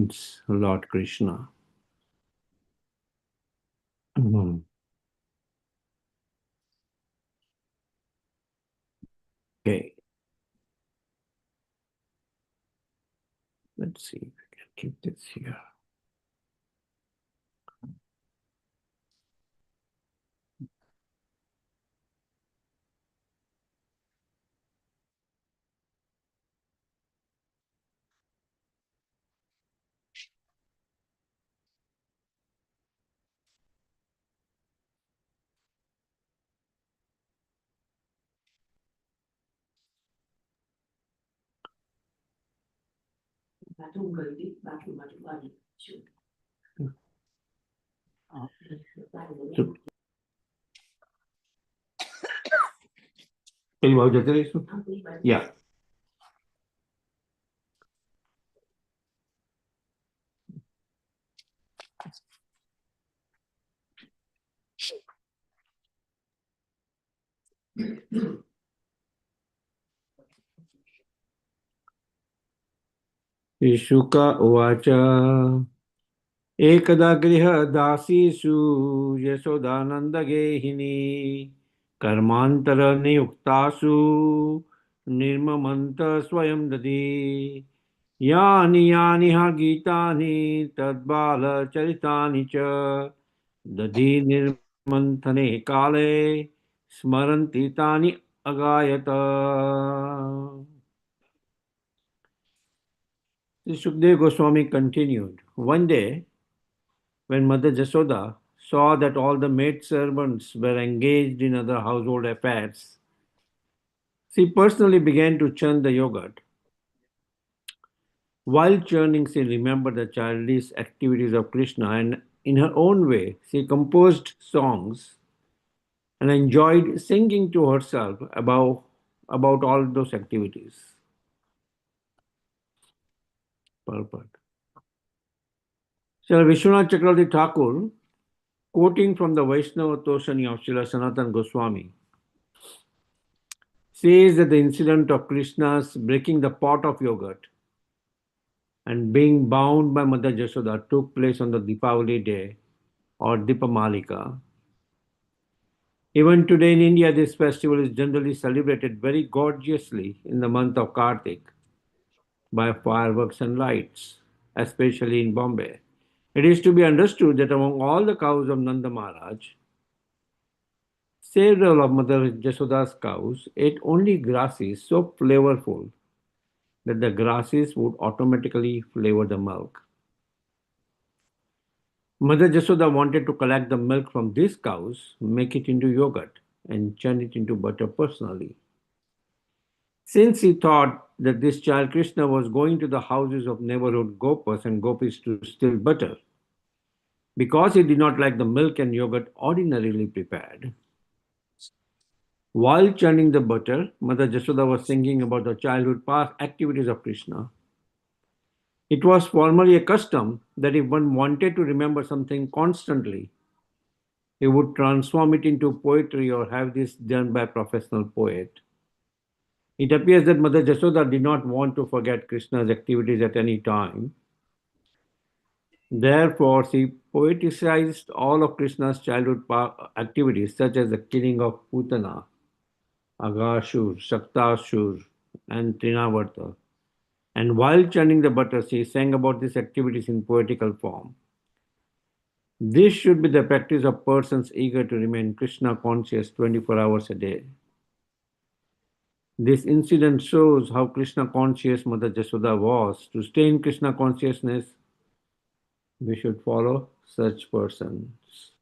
means Lord Krishna. Okay, let's see if we can keep this here. Yeah. Ishuka uvacha ekada griha dasisu yashodananda gehini karmantara niyuktasu nirmamanta swayam dadi yani yani ha gitani tadbala charitani cha dadi nirmanthane kale smaranti tani agayata. Sukdev Goswami continued. One day, when Mother Jashoda saw that all the maid servants were engaged in other household affairs, she personally began to churn the yogurt. While churning, she remembered the childish activities of Krishna and, in her own way, she composed songs and enjoyed singing to herself about all those activities. Purport. Srila Vishwanath Chakravarti Thakur, quoting from the Vaishnava Toshani of Srila Sanatana Goswami, says that the incident of Krishna's breaking the pot of yogurt and being bound by Mother Jashoda took place on the Deepavali day or Deepamalika. Even today in India, this festival is generally celebrated very gorgeously in the month of Kartik by fireworks and lights, especially in Bombay. It is to be understood that among all the cows of Nanda Maharaj, several of Mother Jashoda's cows ate only grasses so flavorful that the grasses would automatically flavor the milk. Mother Jashoda wanted to collect the milk from these cows, make it into yogurt, and churn it into butter personally. Since he thought that this child Krishna was going to the houses of neighborhood gopas and gopis to steal butter, because he did not like the milk and yogurt ordinarily prepared. While churning the butter, Mother Jashoda was thinking about the childhood past activities of Krishna. It was formerly a custom that if one wanted to remember something constantly, he would transform it into poetry or have this done by a professional poet. It appears that Mother Jashoda did not want to forget Krishna's activities at any time. Therefore, she poeticized all of Krishna's childhood activities, such as the killing of Putana, Agashur, Shaktasur, and Trinavarta. And while churning the butter, she sang about these activities in poetical form. This should be the practice of persons eager to remain Krishna conscious 24 hours a day. This incident shows how Krishna conscious Mother Jashoda was. To stay in Krishna consciousness, we should follow such persons.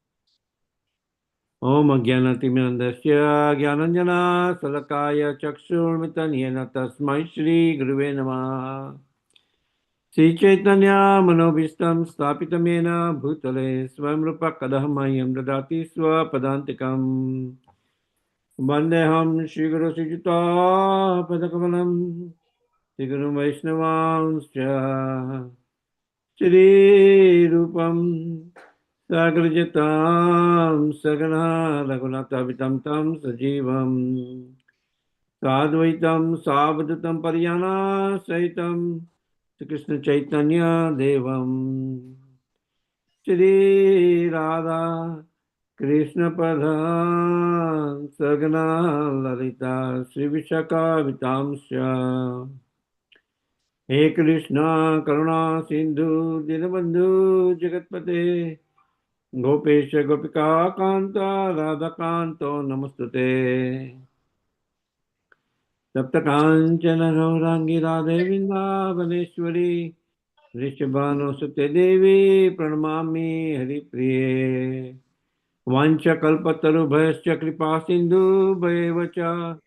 Om Ajnanatimirandasya Jnananjana Salakaya Chakshurmitan Yena Tasmai Shri Guruve Namah. Sri Chaitanya Manobhistam Stapitamena Bhutale Swamrupa Kadahamayam Dadati Swapadantikam Vandeham Shri Guru Sujita Padakamalam Shri Guru Vaishnavanscha Shri Rupam Sagrajatam Sagana Raghunathavitam Tam Sajivam Sadvaitam Savadutam Pariyana Saitam Krishna Chaitanya Devam Shri Radha Krishna Padhan Sagna Lalita Sri Vishaka Vitamsya He Krishna Karuna Sindhu Dinabandhu Jagatpate Gopesha Gopika Kanta Radha Kanto Namastute Saptakanchana Gaurangi Radhe Vrindavaneshwari Rishabhano Sute Devi Pranamami Hari Priye Vancha Kalpataru Bhayascha Kripa Sindhu Bhayevacha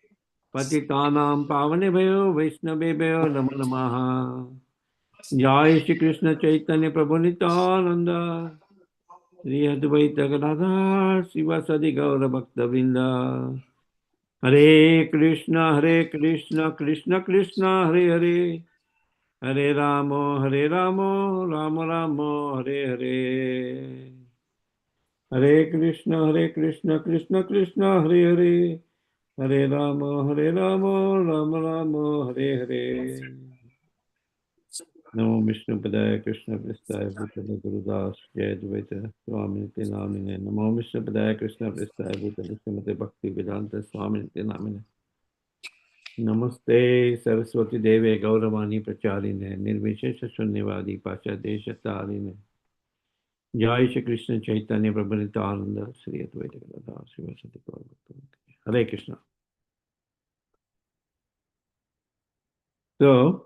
Patitanam Pavane Bhayo Vaishnabe Bhayo Namo Namaha Jai Shri Krishna Chaitanya Prabhu Nityananda Sri Advaita Gadadhar Sivasadi Gaura Bhakta Vrinda Hare Krishna Krishna Krishna Hare Hare Hare Ramo Rama Rama Hare Hare Hare Krishna Krishna Krishna Hare Hare Hare Rama Rama Rama Hare Hare Namo Vishnu Padaya Krishna Pristaya Bhutala Gurudas Jaya Dvaita Swami Nitya Namine Namo Vishnu Padaya Krishna Pristaya Bhutala Srimate Bhakti Vedanta Swami Nitya Namine Namaste Saraswati Deve Gauravani Pracharine Nirvishesha Shunyavadi Pacha Desha Tarine Jai Shri Krishna Chaitanya Prabhu Nityananda Sri Advaita Gadadhar Srivasati Gaura Bhakta Hare Krishna. So,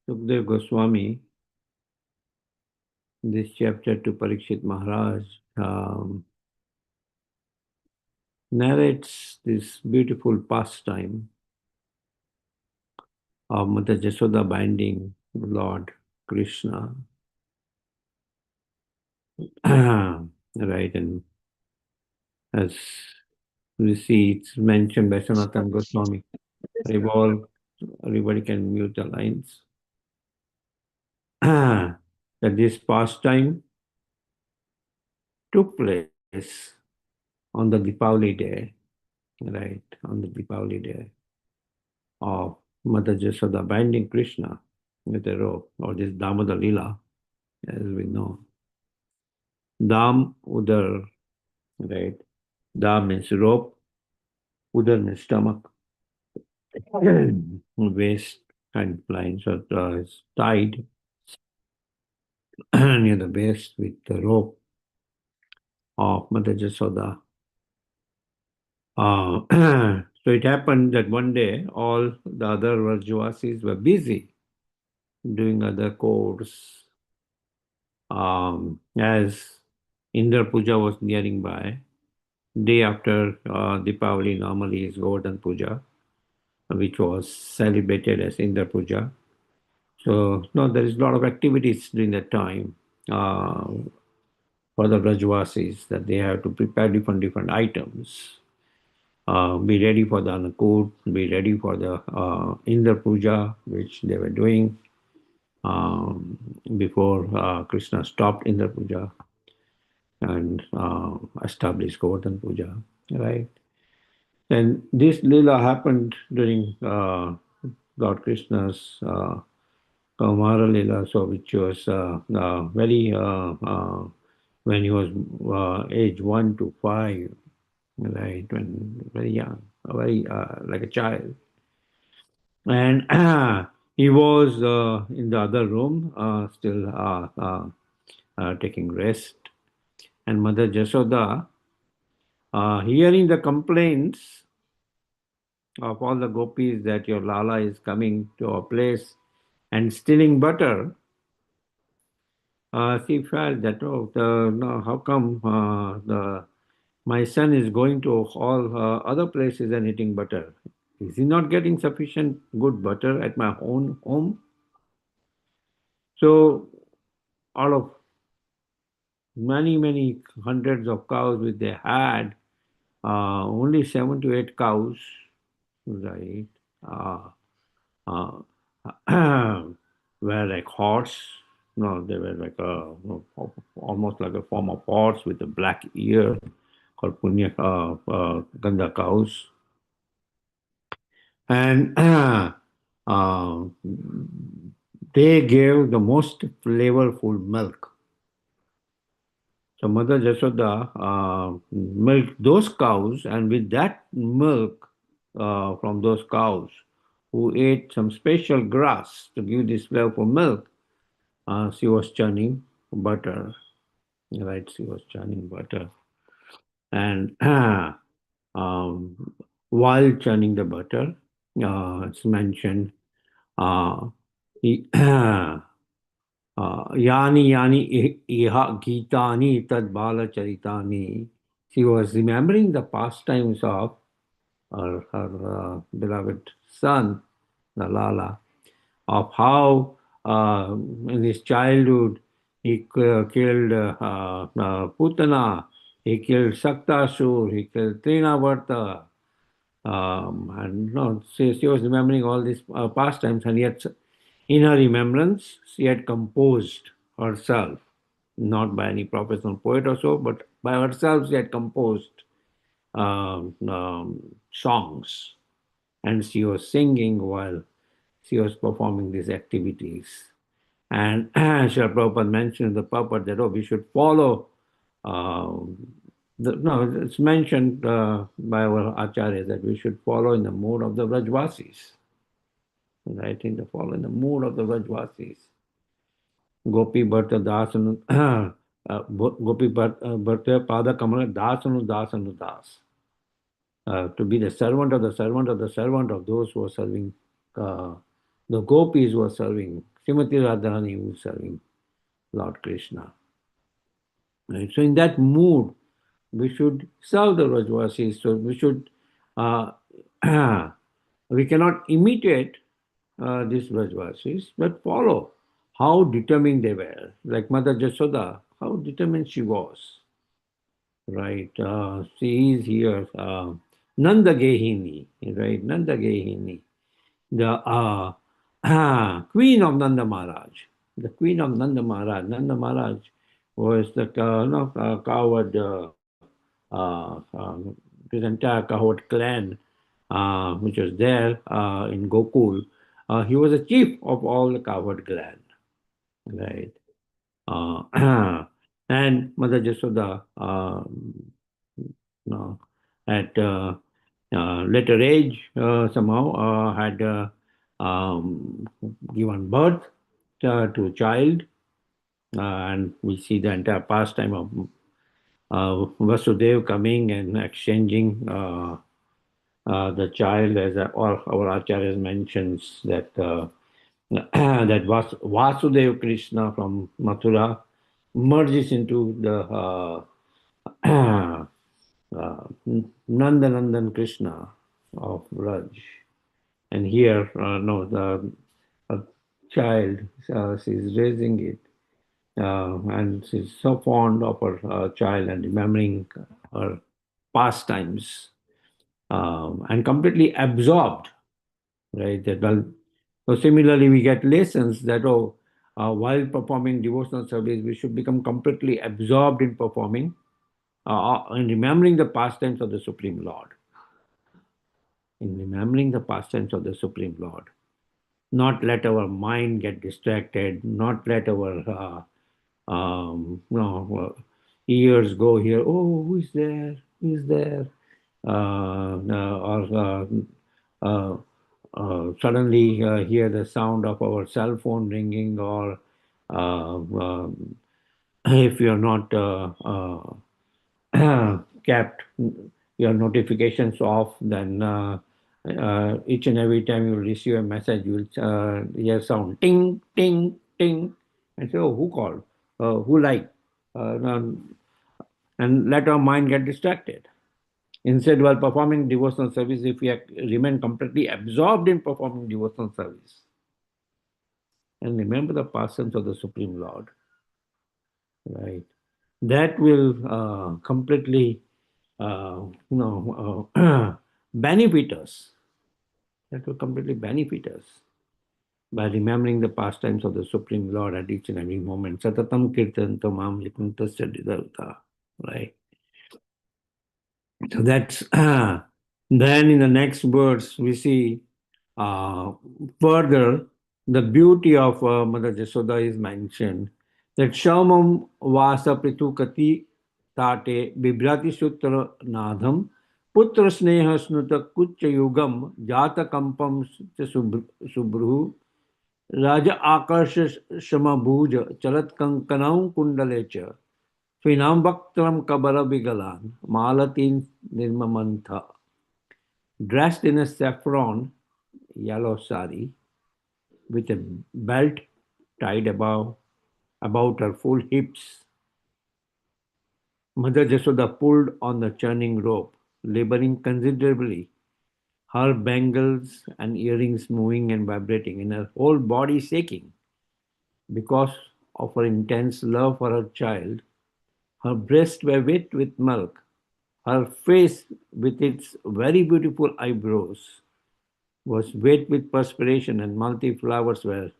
Sukdev Goswami, this chapter to Parikshit Maharaj, narrates this beautiful pastime of Mother Yashoda binding Lord Krishna. Right, and as we see, it's mentioned by Sanatana Goswami. Everybody can mute the lines. That this pastime took place on the Deepavali day, right, on the Deepavali day of Mother Yashoda binding Krishna with a rope, or this Damodar Lila, as we know. Dam, Udar, right? Dam means rope, Udar means stomach, waist and line, so it's tied near the base with the rope of Mother Yashoda. So it happened that one day all the other Vrajavasis were busy doing other chores. As Indra Puja was nearing by, day after Deepavali normally is Govardhan Puja, which was celebrated as Indra Puja. So no, there is a lot of activities during that time for the Vrajavasis, that they have to prepare different items. Be ready for the Annakoot, be ready for the Indra Puja, which they were doing before Krishna stopped Indra Puja and established Govardhan Puja, right? And this lila happened during Lord Krishna's Kaumara Lila, so which was very when he was age 1 to 5, right, when very young, very like a child. And he was in the other room, still taking rest. And Mother Yashoda, hearing the complaints of all the gopis that your Lala is coming to our place and stealing butter, she felt that, oh, no, how come my son is going to all other places and eating butter? Is he not getting sufficient good butter at my own home? So, out of many hundreds of cows which they had, only 7 to 8 cows, right, uh, were like horse. No, they were like almost like a form of horse with a black ear, called Punya Ganda cows. And They gave the most flavorful milk. So Mother Yashoda milked those cows, and with that milk from those cows, who ate some special grass to give this flavorful milk, she was churning butter. Right, she was churning butter, and um, while churning the butter, it's mentioned, uh, he, Yani Yani Iha Gitani Tad Bala Charitani. She was remembering the pastimes of her beloved son, Nalala, of how in his childhood he killed Putana, he killed Saktasur, he killed Trinavarta, and no, she was remembering all these pastimes, and yet in her remembrance, she had composed herself, not by any professional poet or so, but by herself, she had composed songs, and she was singing while she was performing these activities. And Srila Prabhupada mentioned the purport that, oh, we should follow. No, it's mentioned by our acharyas that we should follow in the mood of the Vrajvasis, right? In the follow in the mood of the Vrajvasis. Gopi Bharta Dasanu, Gopi Bharta Pada Kamala Dasanu Dasanu Das. To be the servant of the servant of the servant of those who are serving, uh, the gopis who are serving, Srimati Radharani who is serving Lord Krishna. Right? So in that mood, we should serve the Rajvasis. So we should, uh, we cannot imitate these Rajvasis, but follow how determined they were. Like Mother Jashoda, how determined she was. Right? She is here. Nanda Gehini, right? Nanda Gehini, the queen of Nanda Maharaj. The queen of Nanda Maharaj. Nanda Maharaj was the no, coward, this entire coward clan which was there in Gokul. He was the chief of all the coward clan, right? And Mother Jasoda, no, at later age, somehow had given birth to a child, and we see the entire pastime of Vasudev coming and exchanging the child, as all our acharyas mentions that that Vasudev Krishna from Mathura merges into the Nandanandan Krishna of Raj. And here, no, the child, she's raising it, and she's so fond of her child and remembering her pastimes, and completely absorbed, right? That well, so similarly, we get lessons that oh, while performing devotional service, we should become completely absorbed in performing in remembering the pastimes of the Supreme Lord, in remembering the pastimes of the Supreme Lord. Not let our mind get distracted, not let our ears go here. Oh, who is there? Who is there? Or suddenly hear the sound of our cell phone ringing, or if you're not kept your notifications off, then each and every time you receive a message, you will hear sound ting, ting, ting, and say, oh, who called? Who liked? Now, and let our mind get distracted. Instead, while performing devotional service, if we remain completely absorbed in performing devotional service and remember the pastimes of the Supreme Lord, right, that will completely benefit us. That will completely benefit us by remembering the pastimes of the Supreme Lord at each and every moment. Satatam kirtan tamam likuntasya didavta. Right. So that's then in the next words we see further. The beauty of Mother Jasoda is mentioned that Shamam Vasa Pritukati Tate Bibrati Sutra Nadham Putra Sneha Snuta Kucha Yugam Jata Kampam Subruhu Raja Akarsha Shamabhuja Charat Kankanam Kundalecha Finam Bhaktram Kabara Bigalan Malatin Nirmamantha dressed in a saffron yellow sari with a belt tied about her full hips. Mother Jasoda pulled on the churning rope, laboring considerably, her bangles and earrings moving and vibrating, and her whole body shaking. Because of her intense love for her child, her breasts were wet with milk. Her face, with its very beautiful eyebrows, was wet with perspiration, and multi flowers were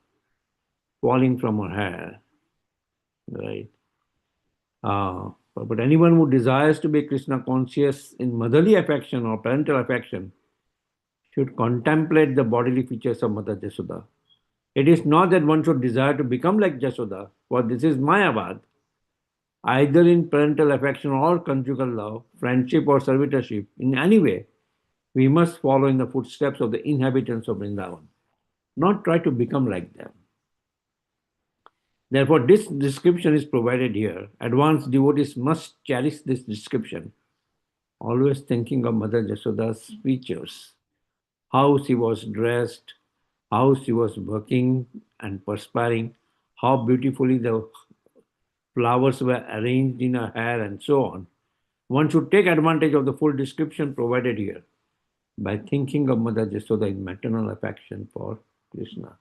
falling from her hair. Right. But anyone who desires to be Krishna conscious in motherly affection or parental affection should contemplate the bodily features of Mother Jasoda. It is not that one should desire to become like Jasoda, for this is Mayavad. Either in parental affection or conjugal love, friendship or servitorship, in any way, we must follow in the footsteps of the inhabitants of Vrindavan, not try to become like them. Therefore, this description is provided here. Advanced devotees must cherish this description, always thinking of Mother Jasoda's features, how she was dressed, how she was working and perspiring, how beautifully the flowers were arranged in her hair, and so on. One should take advantage of the full description provided here by thinking of Mother Jasoda in maternal affection for Krishna.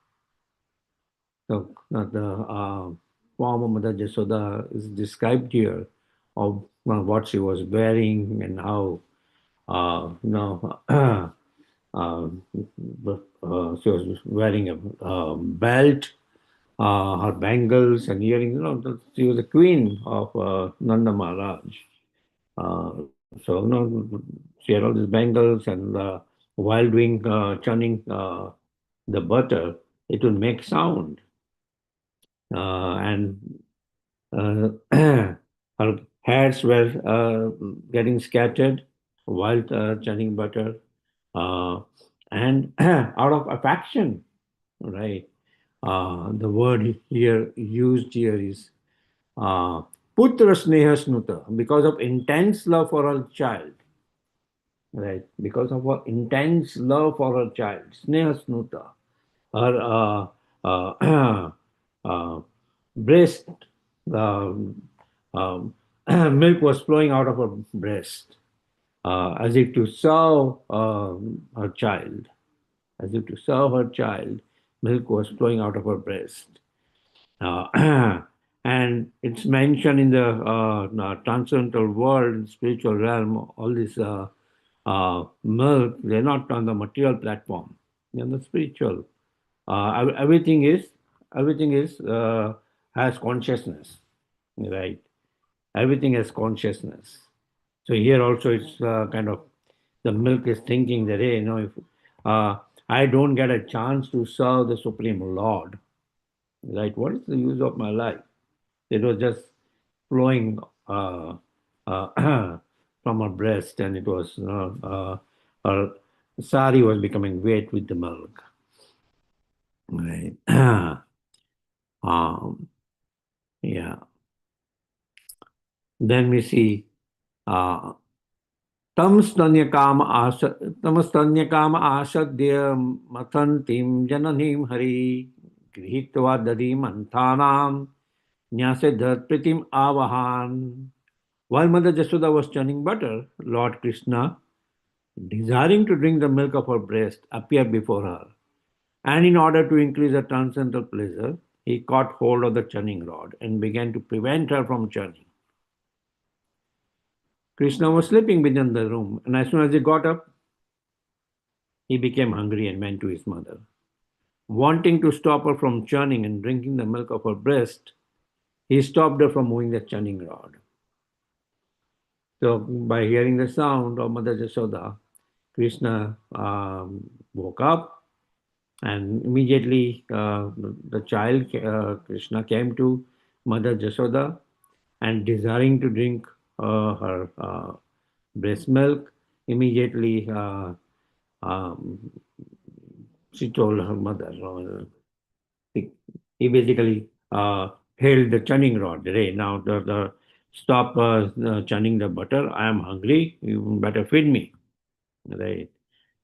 So the form of Mother Jasoda is described here of what she was wearing and how you know she was wearing a belt, her bangles and earrings. You know, she was the queen of Nanda Maharaj. So you know, she had all these bangles, and while doing churning the butter, it will make sound, and her hairs were getting scattered while churning butter, uh, and out of affection, right? The word here used here is uh, putra sneha snuta, because of intense love for her child, right? Because of her intense love for her child, sneha snuta, her uh, breast, um, um, milk was flowing out of her breast, as if to serve her child, as if to serve her child, milk was flowing out of her breast. And it's mentioned in the transcendental world, spiritual realm, all this milk, they're not on the material platform, they're on the spiritual. Everything is, everything is has consciousness, right? Everything has consciousness. So here also it's kind of the milk is thinking that, hey, you know, if I don't get a chance to serve the Supreme Lord, right? What is the use of my life? It was just flowing from her breast, and it was her sari was becoming wet with the milk, right? um, yeah. Then we see uh, तमस्तन्यकाम आसद्य मथन्तीं जननीं Hari गृहीत्वा दधिमन्थानां न्यासेद्धत्प्रीतिम् आवाहान. While Mother Jasoda was churning butter, Lord Krishna, desiring to drink the milk of her breast, appeared before her. And in order to increase her transcendental pleasure, he caught hold of the churning rod and began to prevent her from churning. Krishna was sleeping within the room, and as soon as he got up, he became hungry and went to his mother. Wanting to stop her from churning and drinking the milk of her breast, he stopped her from moving the churning rod. So, by hearing the sound of Mother Jasoda, Krishna woke up And immediately the child, Krishna, came to Mother Jashoda and desiring to drink her breast milk. Immediately um, she told her mother, he, he basically held the churning rod. Hey, now stop churning the butter. I am hungry. You better feed me. Right.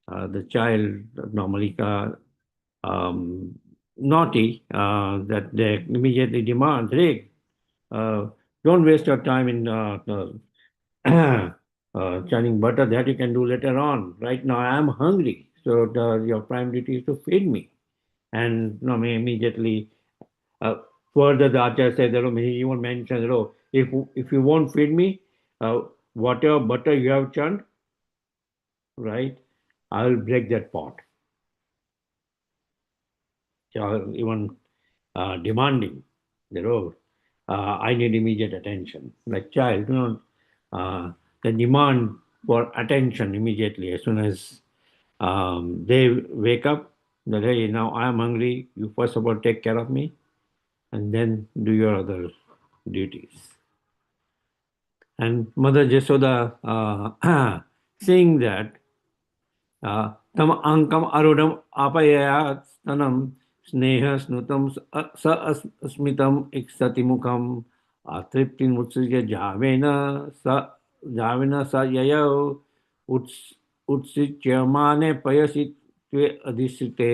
The child normally naughty that they immediately demand, hey, uh, don't waste your time in churning butter. That you can do later on. Right now, I am hungry. So your prime duty is to feed me. And no, immediately uh, further the Acharya said that he even mentioned that if you won't feed me, uh, whatever butter you have churned, right, I will break that pot. Even demanding the road. I need immediate attention. Like child, the demand for attention immediately as soon as they wake up. That hey, now I am hungry. You first of all take care of me, and then do your other duties. And Mother Jasoda, seeing that, तम अंकम आरूढ़म आपयया स्तनम स्नेह स्नुतम स अस्मितम इक्षति मुखम तृप्ति मुत्सृज्य जावेन स ययौ उत् उत्सिच्यमाने पयसि त्वे अधिष्ठिते.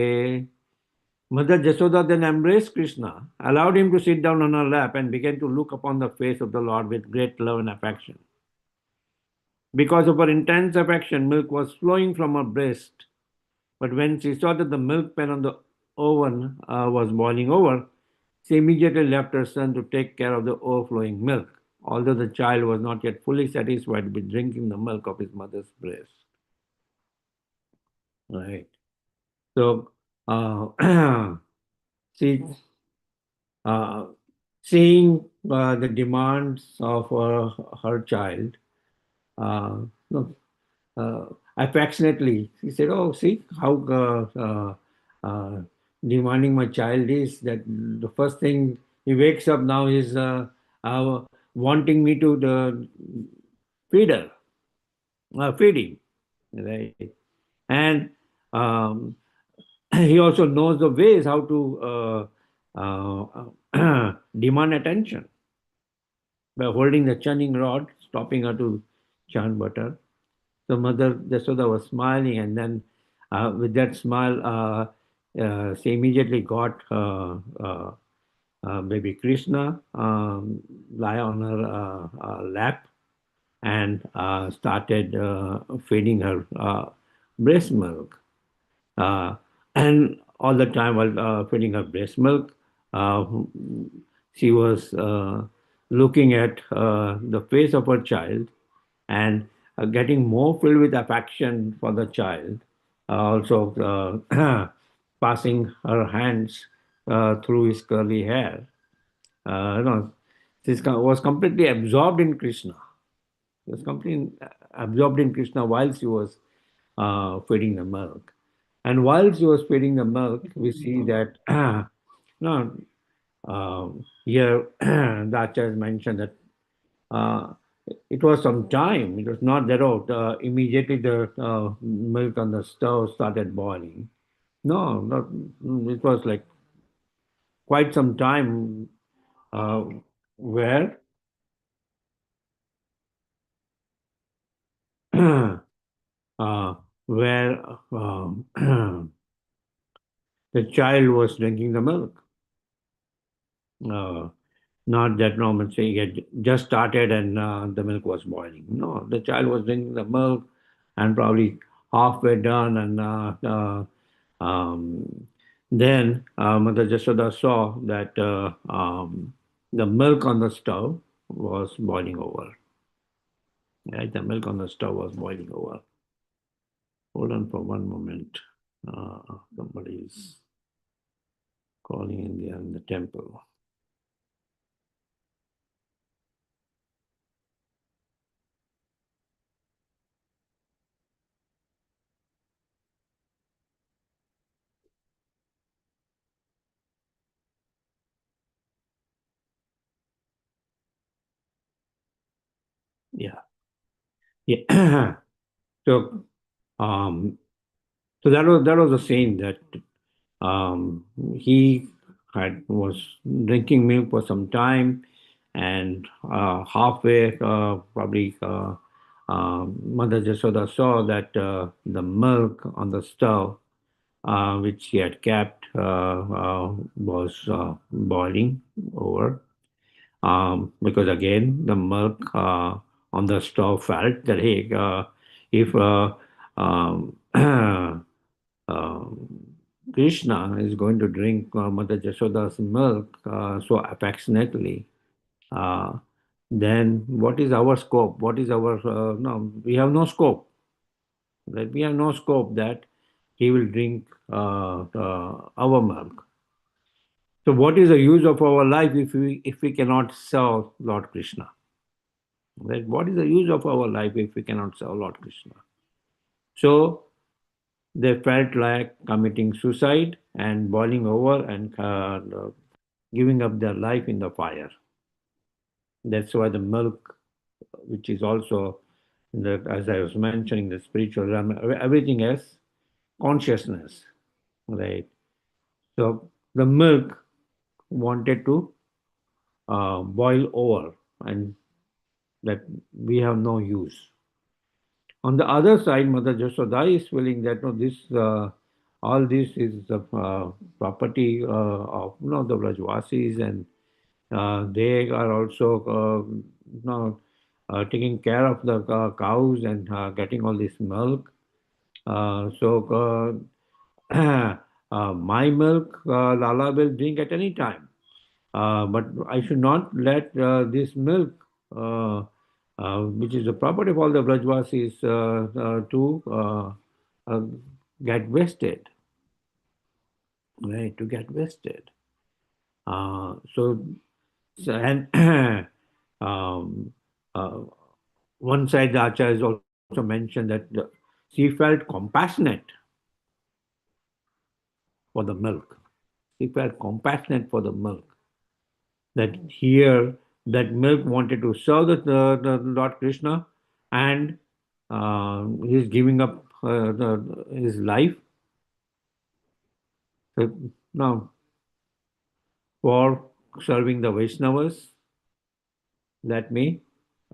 Mother Jasoda then embraced Krishna, allowed him to sit down on her lap, and began to look upon the face of the Lord with great love and affection. Because of her intense affection, milk was flowing from her breast. But when she saw that the milk pan on the oven was boiling over, she immediately left her son to take care of the overflowing milk, although the child was not yet fully satisfied with drinking the milk of his mother's breast. Right. So, she, uh, seeing the demands of her child, uh, no, uh, affectionately. He said, "Oh, see how demanding my child is. That the first thing he wakes up now is wanting me to feed her, feed him, right? And um, he also knows the ways how to demand attention by holding the churning rod, stopping her to churn butter. So Mother Jasoda was smiling, and then with that smile, she immediately got baby Krishna lie on her lap and started feeding her breast milk. Uh, and all the time while feeding her breast milk, uh, she was looking at the face of her child and getting more filled with affection for the child. Also, passing her hands through his curly hair. She was completely absorbed in Krishna. She was completely absorbed in Krishna while she was feeding the milk. And while she was feeding the milk, we see that no, here the Acharya mentioned that uh, it was some time. It was not that immediately the milk on the stove started boiling. No, not, it was like quite some time uh, where uh, where the child was drinking the milk. Uh, Not that normal saying it just started and the milk was boiling. No, the child was drinking the milk and probably halfway done, and then Mother Jasoda saw that the milk on the stove was boiling over. Right, the milk on the stove was boiling over. Hold on for one moment. Somebody is calling in the temple. Yeah. Yeah. So, um, so that was a saying that um, he had was drinking milk for some time, and halfway, probably Mother Jasoda saw that the milk on the stove, which he had kept, was boiling over. Because again, the milk on the stove felt that, hey, if Krishna is going to drink Mother Jashoda's milk so affectionately, uh, then what is our scope? What is our no? We have no scope. Right? We have no scope that he will drink our milk. So, what is the use of our life if we cannot serve Lord Krishna? Right? What is the use of our life if we cannot serve Lord Krishna? So they felt like committing suicide and boiling over and giving up their life in the fire. That's why the milk, which is also, as I was mentioning, the spiritual realm, everything has consciousness, right? So the milk wanted to boil over, and that we have no use. On the other side, Mother Jashoda is feeling that no, this all this is the property of the Brajvasis, and they are also taking care of the cows and getting all this milk. My milk, Lala will drink at any time. But I should not let this milk, which is the property of all the Brajvasis, to uh, get wasted, right? To get wasted. So, and um, uh, one side, the Acharya has also mentioned that she felt compassionate for the milk. She felt compassionate for the milk. That here, that milk wanted to serve the Lord Krishna, and he's giving up his life. So now, for serving the Vaishnavas, let me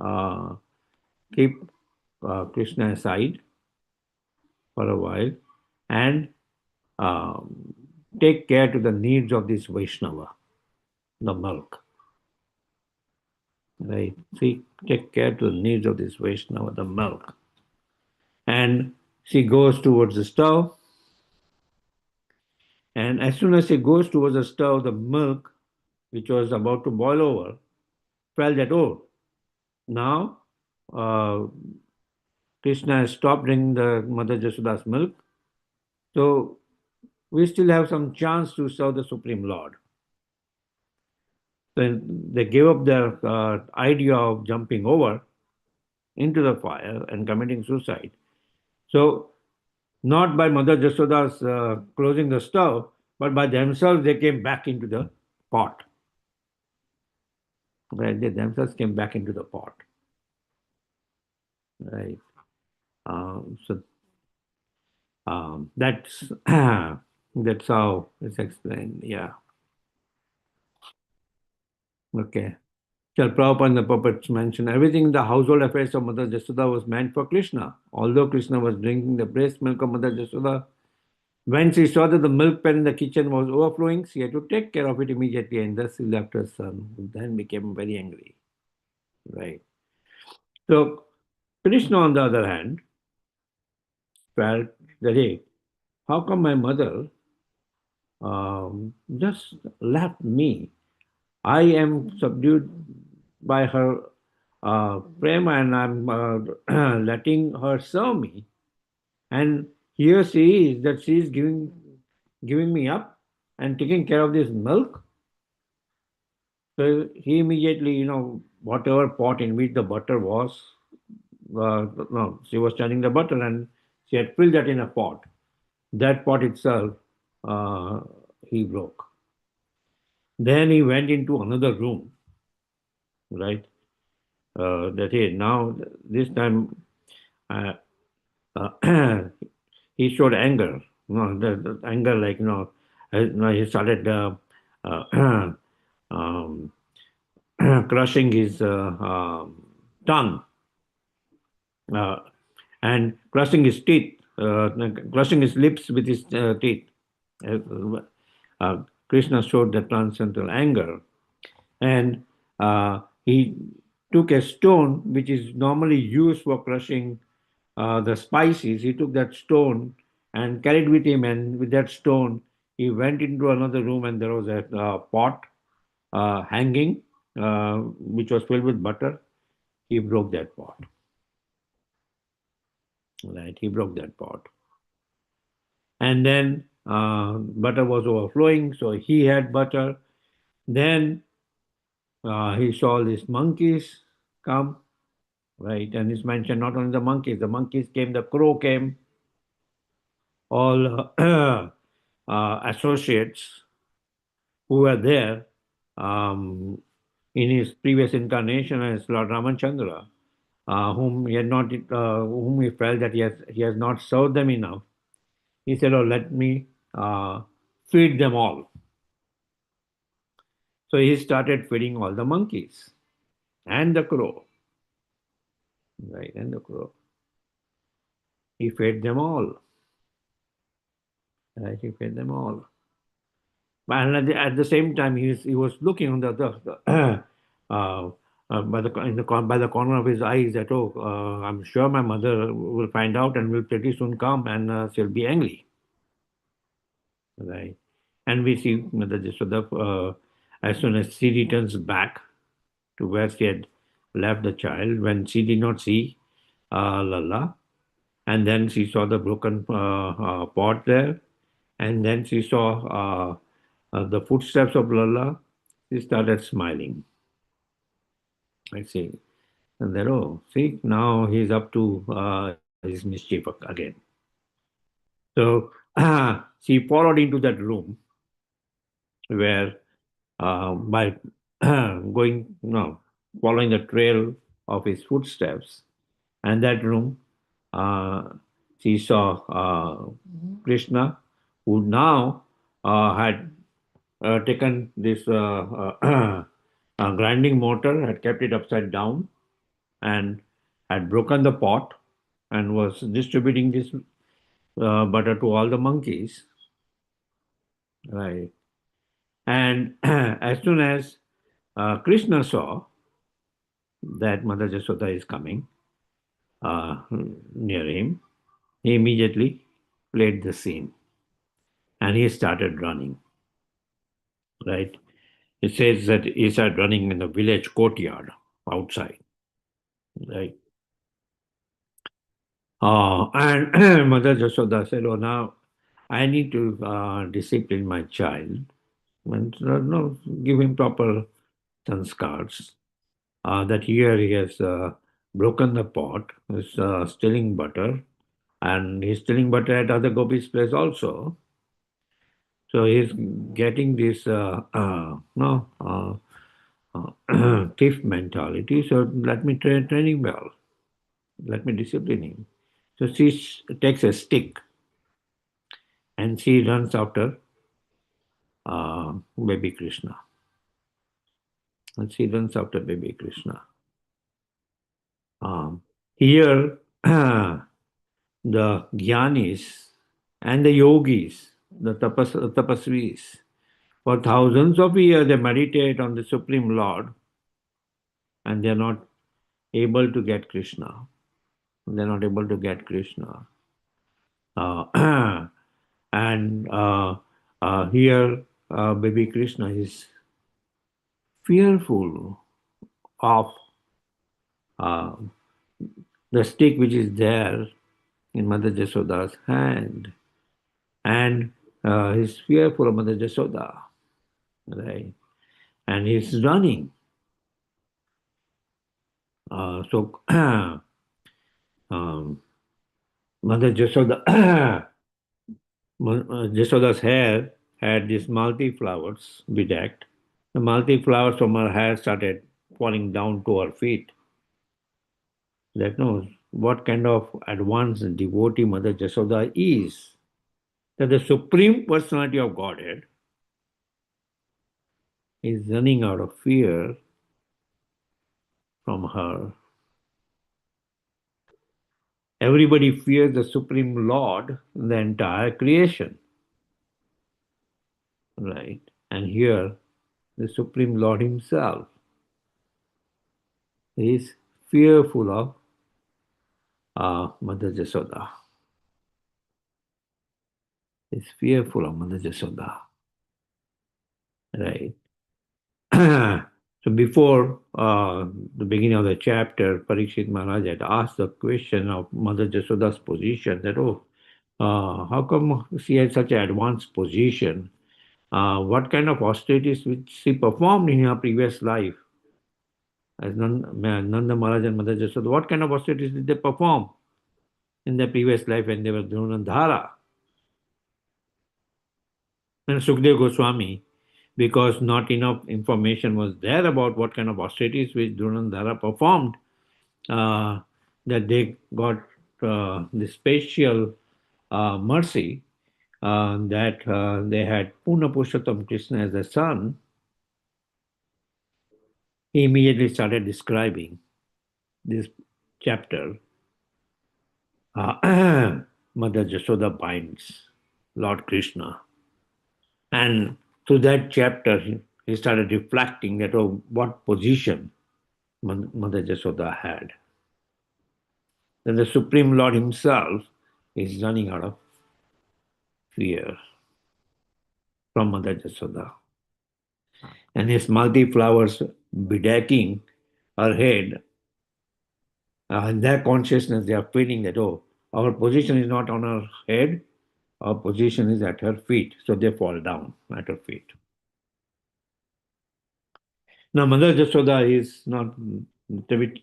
uh, keep Krishna aside for a while and um, take care to the needs of this Vaishnava, the milk. Right? See, take care to the needs of this Vaishnava, the milk. And she goes towards the stove. And as soon as she goes towards the stove, the milk, which was about to boil over, felt that, oh, now uh, Krishna has stopped drinking the Mother Jasoda's milk. So we still have some chance to serve the Supreme Lord. Then they gave up their idea of jumping over into the fire and committing suicide. So, not by Mother Jasoda's closing the stove, but by themselves they came back into the pot. Right? They themselves came back into the pot. Right? So that's that's how it's explained. Yeah. Okay. Shall Prabhupada and the puppets mention everything in the household affairs of Mother Jasoda was meant for Krishna. Although Krishna was drinking the breast milk of Mother Jasoda, when she saw that the milk pan in the kitchen was overflowing, she had to take care of it immediately, and thus she left her son, who then became very angry. Right. So Krishna, on the other hand, felt that, hey, how come my mother just left me? I am subdued by her prema, and I'm letting her serve me. And here she is, that she is giving me up and taking care of this milk. So he immediately, whatever pot in which the butter was, no, she was turning the butter and she had filled that in a pot. That pot itself, uh, he broke. Then he went into another room, right? that hey, now this time uh, he showed anger. The anger, like he started uh, um, crushing his tongue uh, and crushing his teeth, crushing his lips with his teeth. Uh, uh, Krishna showed the transcendental anger, and he took a stone which is normally used for crushing the spices. He took that stone and carried with him, and with that stone, he went into another room, and there was a pot hanging, which was filled with butter. He broke that pot. Right, he broke that pot, and then butter was overflowing, so he had butter. Then he saw these monkeys come, right, and it's mentioned not only the monkeys came, the crow came, all associates who were there um, in his previous incarnation as Lord Ramachandra, whom he had not, whom he felt that he has not served them enough. He said, "Oh, let me feed them all." So he started feeding all the monkeys and the crow, right? And the crow. He fed them all, right? He fed them all. And at the same time, he was looking on by the corner of his eyes that, oh, I'm sure my mother will find out and will pretty soon come, and she'll be angry, right? And we see Mother Jasoda, as soon as she returns back to where she had left the child, when she did not see Lalla, and then she saw the broken pot there, and then she saw the footsteps of Lalla. She started smiling. I see. And then, oh, see, now he's up to his mischief again. So she followed into that room where, by going, no, following the trail of his footsteps, and that room, uh, she saw Krishna, who now had taken this grinding mortar, had kept it upside down, and had broken the pot and was distributing this butter to all the monkeys. Right. And as soon as Krishna saw that Mother Jasoda is coming near him, he immediately played the scene and he started running. Right. It says that he started running in the village courtyard outside. Right. And Mother Jasoda said, "Oh, now I need to discipline my child and no, give him proper sanskars. That here he has broken the pot, is stealing butter, and he's stealing butter at other gopis' place also. So he's getting this no thief mentality. So let me train him well. Let me discipline him." So she takes a stick and she runs after baby Krishna. And she runs after baby Krishna. Here, the jnanis and the yogis, the tapasvis, for thousands of years they meditate on the Supreme Lord and they are not able to get Krishna. They're not able to get Krishna. And here, baby Krishna is fearful of uh, the stick which is there in Mother Jasoda's hand. And he's fearful of Mother Jasoda, right? And he's running. So um, Mother Jasoda, Jasoda's hair had these multi flowers bedecked. The multi flowers from her hair started falling down to her feet. that knows what kind of advanced devotee Mother Jasoda is. That the Supreme Personality of Godhead is running out of fear from her. Everybody fears the Supreme Lord, the entire creation, right? And here, the Supreme Lord Himself is fearful of Mother Jasoda. Is fearful of Mother Jasoda, right? So before the beginning of the chapter, Parikshit Maharaj had asked the question of Mother Jasoda's position that, how come she had such an advanced position? What kind of austerities which she performed in her previous life as Nanda Maharaj and Mother Jasoda? What kind of austerities did they perform in their previous life when they were Dronandhara? And Sukdev Goswami, because not enough information was there about what kind of austerities which Dronandhara performed, uh, that they got the special mercy that they had Purna Purushottam Krishna as a son. He immediately started describing this chapter. Mother Jasoda binds Lord Krishna. And through that chapter, he started reflecting that, what position Mother Jasoda had. Then the Supreme Lord Himself is running out of fear from Mother Jasoda. And his multi flowers bedecking her head, in their consciousness, they are feeling that, our position is not on her head, our position is at her feet. So they fall down at her feet. Now, Mother Jasoda is not a bit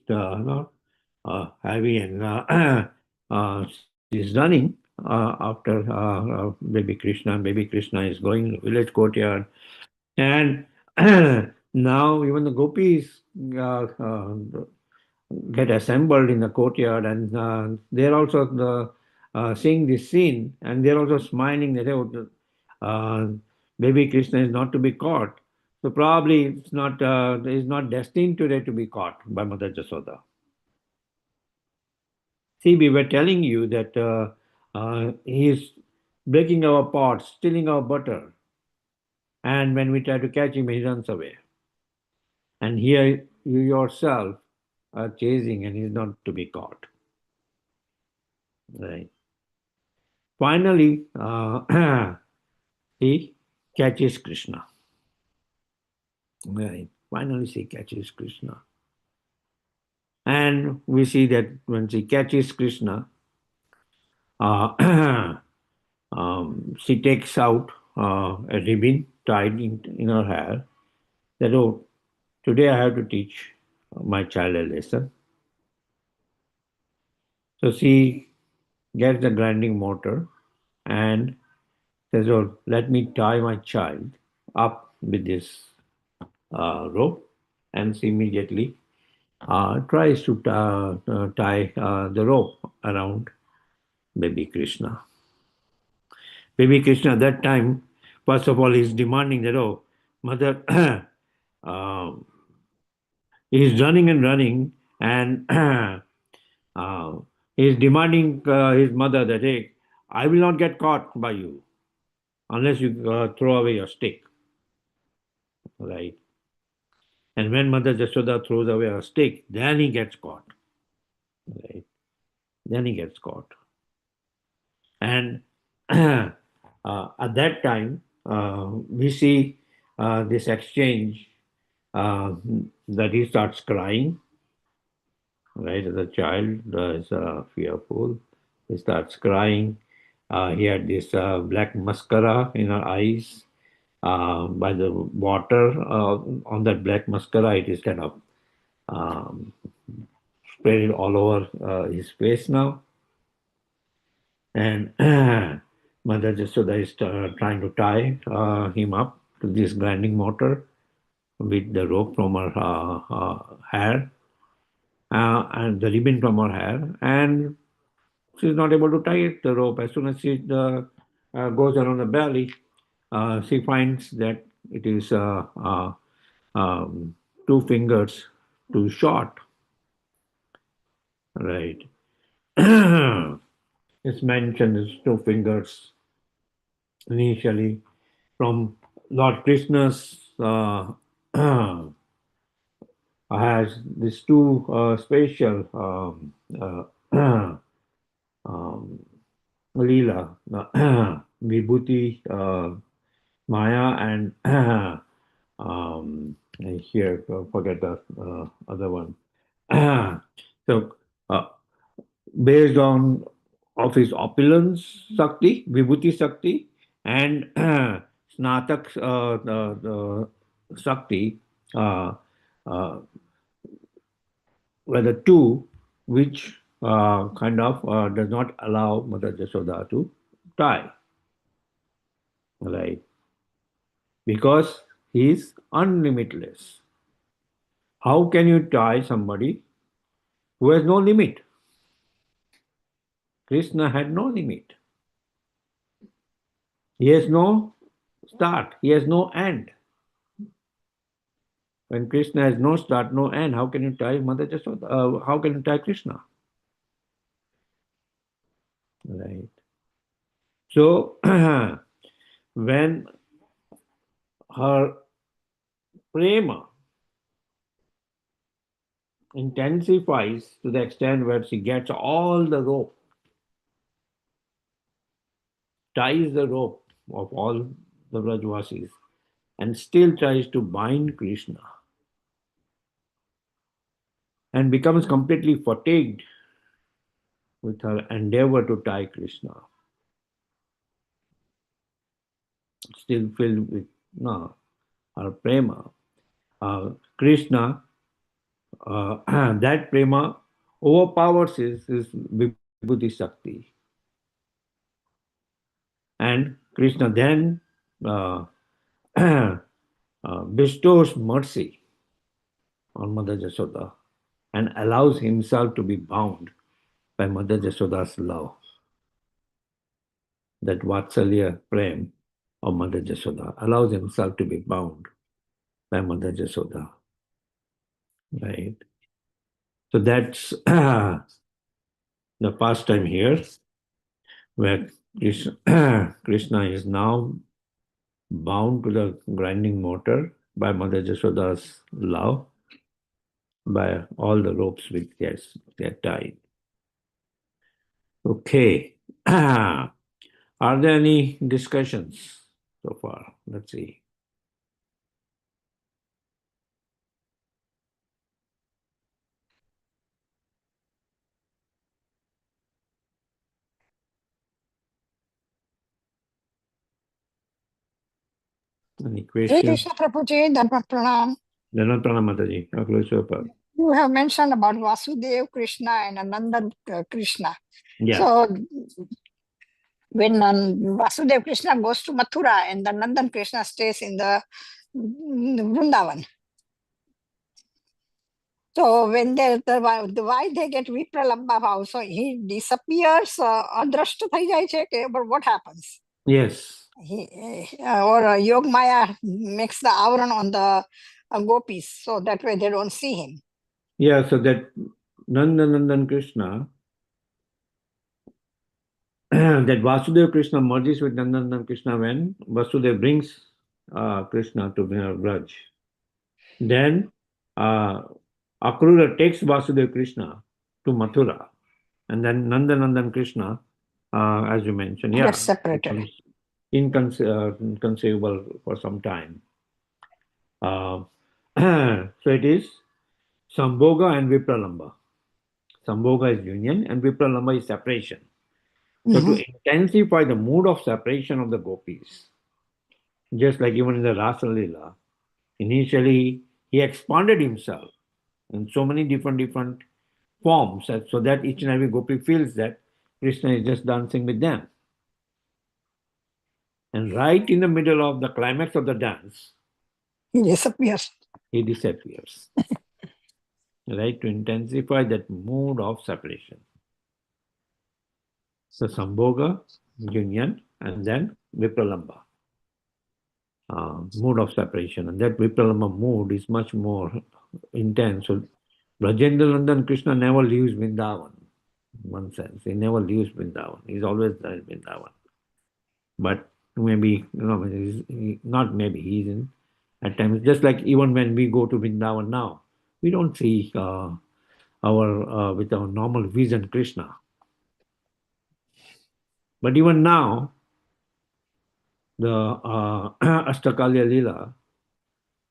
heavy, and she's running after baby Krishna. Baby Krishna is going to the village courtyard, and now even the gopis get assembled in the courtyard, and they're also seeing this scene, and they're also smiling that, uh, baby Krishna is not to be caught. So probably it's not is not destined today to be caught by Mother Jasoda. See, we were telling you that he is breaking our pots, stealing our butter, and when we try to catch him, he runs away. And here you yourself are chasing, and he's not to be caught. Right. Finally, he catches Krishna. Right. Finally, she catches Krishna. And we see that when she catches Krishna, she takes out a ribbon tied in her hair that, today I have to teach my child a lesson. So she gets the grinding mortar and says, let me tie my child up with this rope. And she immediately tries to tie the rope around baby Krishna. Baby Krishna at that time, first of all, is demanding that, mother, uh, he's running and running, and he's demanding his mother that, hey, I will not get caught by you unless you throw away your stick, right? And when Mother Jashoda throws away her stick, then he gets caught, right? Then he gets caught. And at that time, we see this exchange uh, that he starts crying, right? As a child is fearful. He starts crying. He had this black mascara in her eyes. By the water on that black mascara, it is kind of um, spread all over his face now. And Mother Jasoda is trying to tie him up to this grinding mortar with the rope from her hair. and the ribbon from her hair, and she's not able to tie the rope. As soon as she goes around the belly, she finds that it is um, 2 fingers too short. Right. It's mentioned as 2 fingers initially from Lord Krishna's has these two special um, Leela, Vibhuti, Maya, and here, forget the other one. So, uh, based on of his opulence Sakti, Vibhuti Sakti, and Snatak the Sakti uh, uh, were the two which kind of does not allow Mother Jasoda to tie, right? Because he is unlimitless. How can you tie somebody who has no limit? Krishna had no limit. He has no start. He has no end. When Krishna has no start, no end, how can you tie Mother Jasoda? How can you tie Krishna? Right. So when her prema intensifies to the extent where she gets all the rope, ties the rope of all the Brajvasis, and still tries to bind Krishna and becomes completely fatigued with her endeavor to tie Krishna, still filled with no, her prema. Krishna, that prema overpowers his Vibhuti Shakti. And Krishna then uh, bestows mercy on Mother Jasoda and allows himself to be bound by Mother Jasoda's love. That Vatsalya Prem of Mother Jasoda allows himself to be bound by Mother Jasoda. Right? So that's the pastime here, where Krishna is now bound to the grinding mortar by Mother Jasoda's love, by all the ropes which they're tied. Okay. Are there any discussions so far? Let's see. Any Hare questions? Krishna Prabhuji, Dharma Pranam. Dhanat Pranam Mataji. You have mentioned about Vasudev Krishna and Anandan Krishna. Yeah. So when Vasudev Krishna goes to Mathura and the Nandan Krishna stays in the Vrindavan. So when why they get Vipralambha bhav, so he disappears, adrashta thai jai che, but what happens? Yes. Or Yogmaya makes the avaran on the gopis, so that way they don't see him. Yeah, so that Nandan Krishna, that Vasudev Krishna merges with Nandan Krishna when Vasudev brings Krishna to Braj. Then Akrura takes Vasudev Krishna to Mathura. And then Nandan Krishna, as you mentioned, Gets separated. Inconceivable for some time. So it is Sambhoga and Vipralamba. Sambhoga is union and Vipralamba is separation. So to intensify the mood of separation of the gopis, just like even in the Rasa Leela, initially he expanded himself in so many different forms, so that each and every gopi feels that Krishna is just dancing with them. And right in the middle of the climax of the dance, He disappears. he disappears. right, to intensify that mood of separation. So Sambhoga, union, and then Vipralamba, mood of separation. And that Vipralamba mood is much more intense. So Brajendra Nandan Krishna never leaves Vrindavan, in one sense. He never leaves Vrindavan. He's always there in Vrindavan. But maybe, not maybe, he's in at times, just like even when we go to Vrindavan now, we don't see with our normal vision Krishna. But even now, the Ashtakalya Lila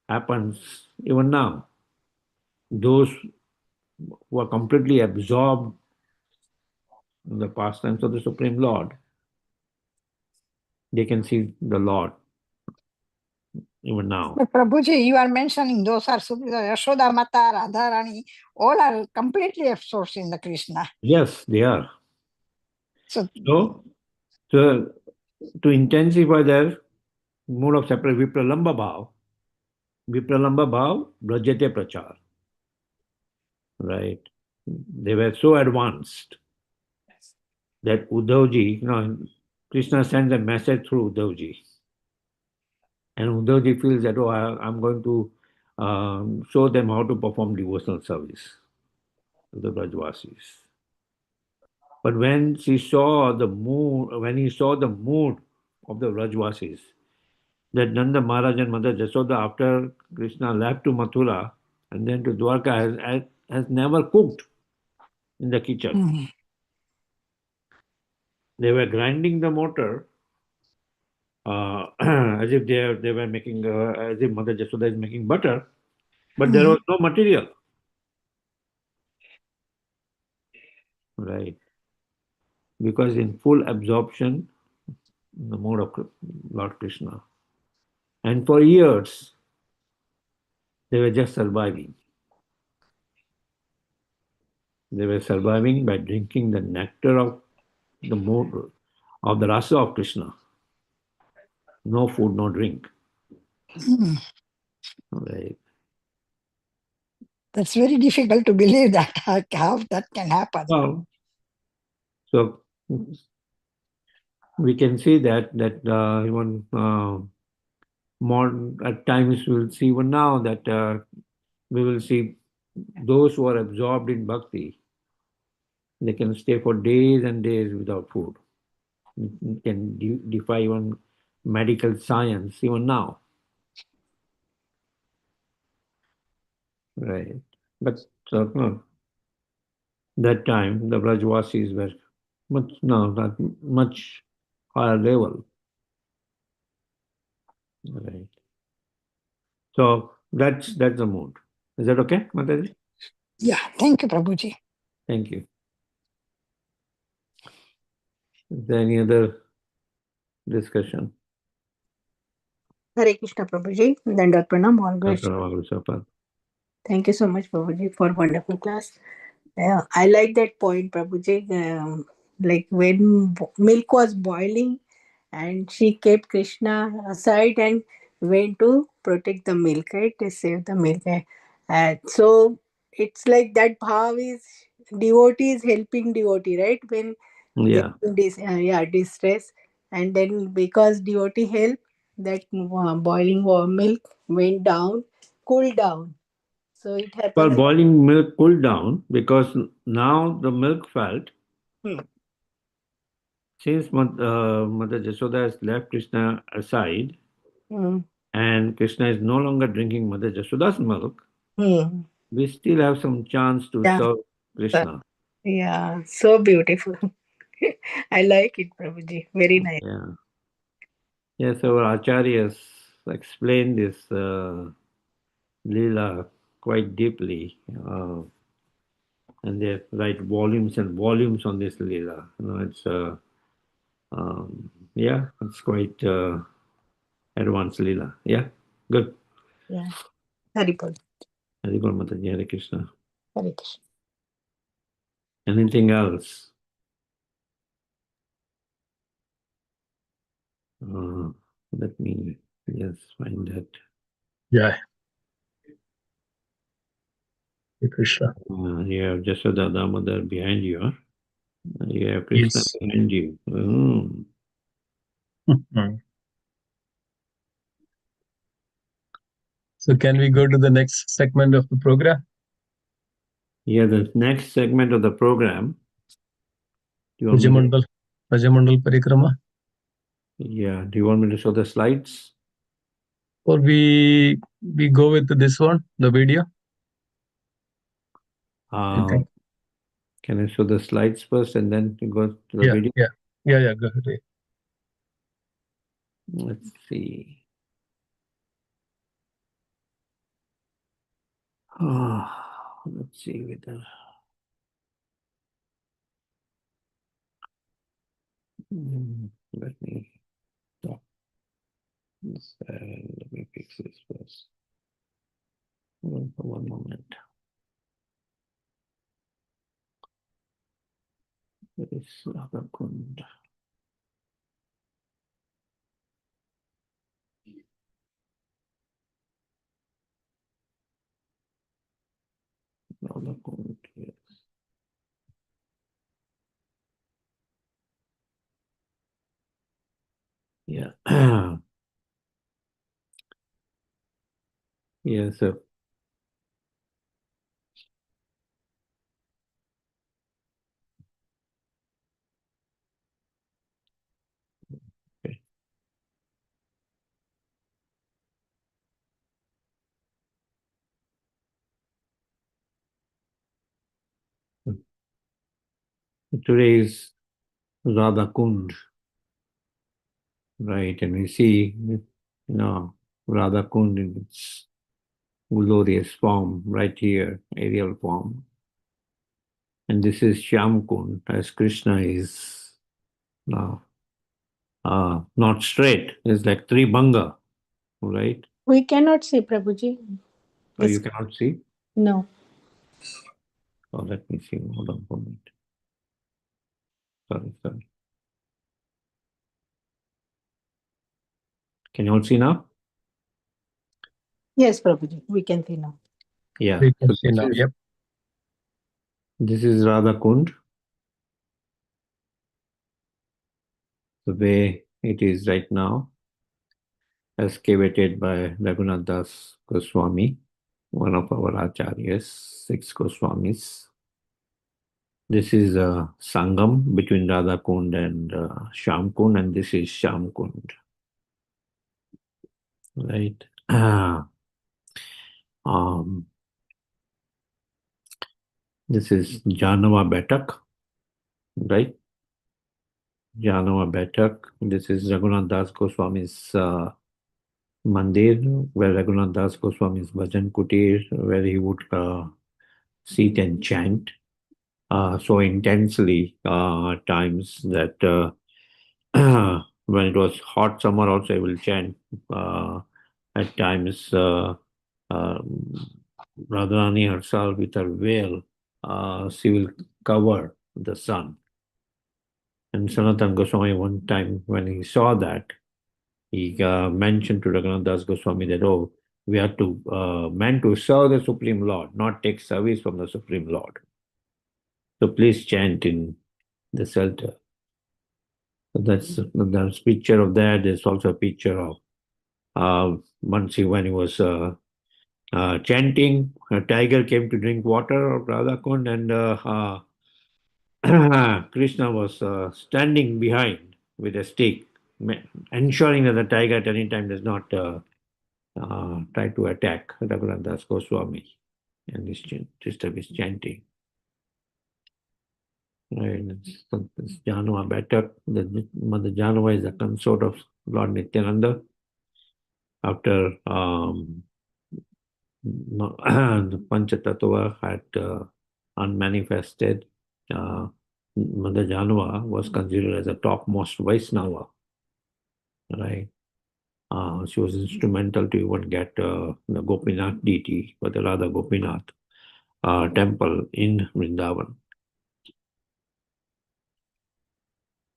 happens even now. Those who are completely absorbed in the pastimes of the Supreme Lord, they can see the Lord even now. But Prabhuji, you are mentioning those are Yashoda Mata, Radharani, all are completely absorbed in the Krishna. Yes, they are. So, So, to, to intensify their mode of separate Vipralamba Bhav, Brajate Prachar, right? They were so advanced that Uddhavji, Krishna sends a message through Uddhavji. And Uddhavji feels that, I'm going to show them how to perform devotional service to the Brajvasis. But when he saw the mood of the Brajvasis, that Nanda Maharaj and Mother Yashoda, after Krishna left to Mathura and then to Dwarka, has never cooked in the kitchen. They were grinding the mortar as if they were making, as if Mother Yashoda is making butter, but there was no material. Right. Because in full absorption in the mode of Lord Krishna. And for years, they were just surviving. They were surviving by drinking the nectar of the mode of the rasa of Krishna. No food, no drink. Right. that's very difficult to believe that how that can happen. Well, so we can see that even more at times we'll see even now that we will see those who are absorbed in bhakti, they can stay for days and days without food. It can defy even medical science even now. Right. But that time the Brajvasis were not much higher level. Right. So that's the mood. Is that okay, Mataji? Yeah, thank you, Prabhuji. Thank you. Is there any other discussion? Hare Krishna Prabhuji. Dandar Pranam, all good. Dr. Ramakrishna. Thank you so much, Prabhuji, for wonderful class. Yeah, I like that point, Prabhuji. Like when milk was boiling, and she kept Krishna aside and went to protect the milk, right? To save the milk. So it's like that bhav is devotee is helping devotee, right? When they Yeah. in distress, and then because devotee help, that boiling milk went down, cooled down. So it Well, happens. boiling milk cooled down because now the milk felt, Hmm. since Mother Yashoda has left Krishna aside Hmm. and Krishna is no longer drinking Mother Yashoda's milk, Hmm. we still have some chance to Yeah. serve Krishna. Yeah. So beautiful. I like it, Prabhuji. Very nice. Yeah. Yes, our acharyas explain this Leela quite deeply. And they write volumes and volumes on this Leela. It's it's quite advanced Leela. Yeah, good. Yeah. Haripal. Haribol Mataji, Hare Krishna. Hare Krishna. Anything else? Let me just find that. Yeah. Krishna. You have Yashoda Damodar behind you. Huh? You have Krishna Yes. behind you. Mhm. So can we go to the next segment of the program? Yeah, the next segment of the program. Do you want me to, Rajamandal, Rajamandal Parikrama. yeah, do you want me to show the slides? Or we go with this one, the video. I think. Can I show the slides first and then you go to the Yeah, video? yeah, yeah, yeah. Go ahead. Let's see. Let's see with the. Let me stop this. Let me fix this first. Hold on for one moment. Where is Radhakund? Radhakund, yes. Yeah. Yeah, so okay. Today is Radhakund, right? And we see, Radhakund in its glorious form right here, aerial form. And this is Shyamkund, as Krishna is now not straight. It's like Tribhanga, right? We cannot see, Prabhuji. So you cannot see? No. Oh, let me see. Hold on for a minute. Sorry. Can you all see now? Yes, Prabhuji, we can see now. Yeah. We can So see now. Yep. this is Radhakund, the way it is right now, excavated by Raghunath Das Goswami, one of our acharyas, 6 Goswamis. This is a Sangam between Radhakund and Shyamkund, and this is Shyamkund. Right? This is Janava Betak, right? Janava Betak. This is Raghunath Das Goswami's mandir, where Raghunath Das Goswami's bhajan kutir, where he would sit and chant so intensely at times that when it was hot summer also he will chant. At times Radharani herself with her veil, she will cover the sun. And Sanatana Goswami one time when he saw that, he mentioned to Raghunath Das Goswami that, oh, we are meant to serve the Supreme Lord, not take service from the Supreme Lord. So please chant in the shelter. So that's picture of that. There's also a picture of once when he was chanting, a tiger came to drink water of Radhakund, and Krishna was standing behind with a stick, ensuring that the tiger at any time does not try to attack Raghunath Das Goswami and disturb his chanting. Right. It's Janava Betak. Mother Janava is the consort of Lord Nityananda. After the Panchatattva had unmanifested, Mother Janava was considered as a topmost Vaisnava. Right. She was instrumental to even get the Gopinath deity for the Radha Gopinath temple in Vrindavan.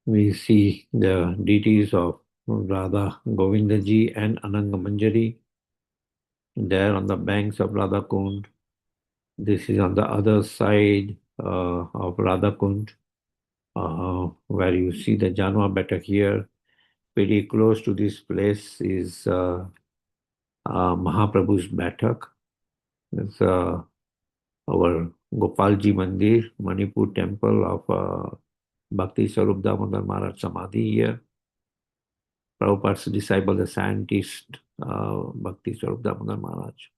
We see the deities of Radha Govindaji and Ananga Manjari there on the banks of Radha Kund. This is on the other side of Radha Kund, where you see the Janwa Batak here. Pretty close to this place is Mahaprabhu's Batak. It's our Gopalji Mandir, Manipur temple of Bhakti Sarup Damodar Maharaj Samadhi here. Prabhupada's disciple, the scientist, Bhakti Sarup Damodar Maharaj.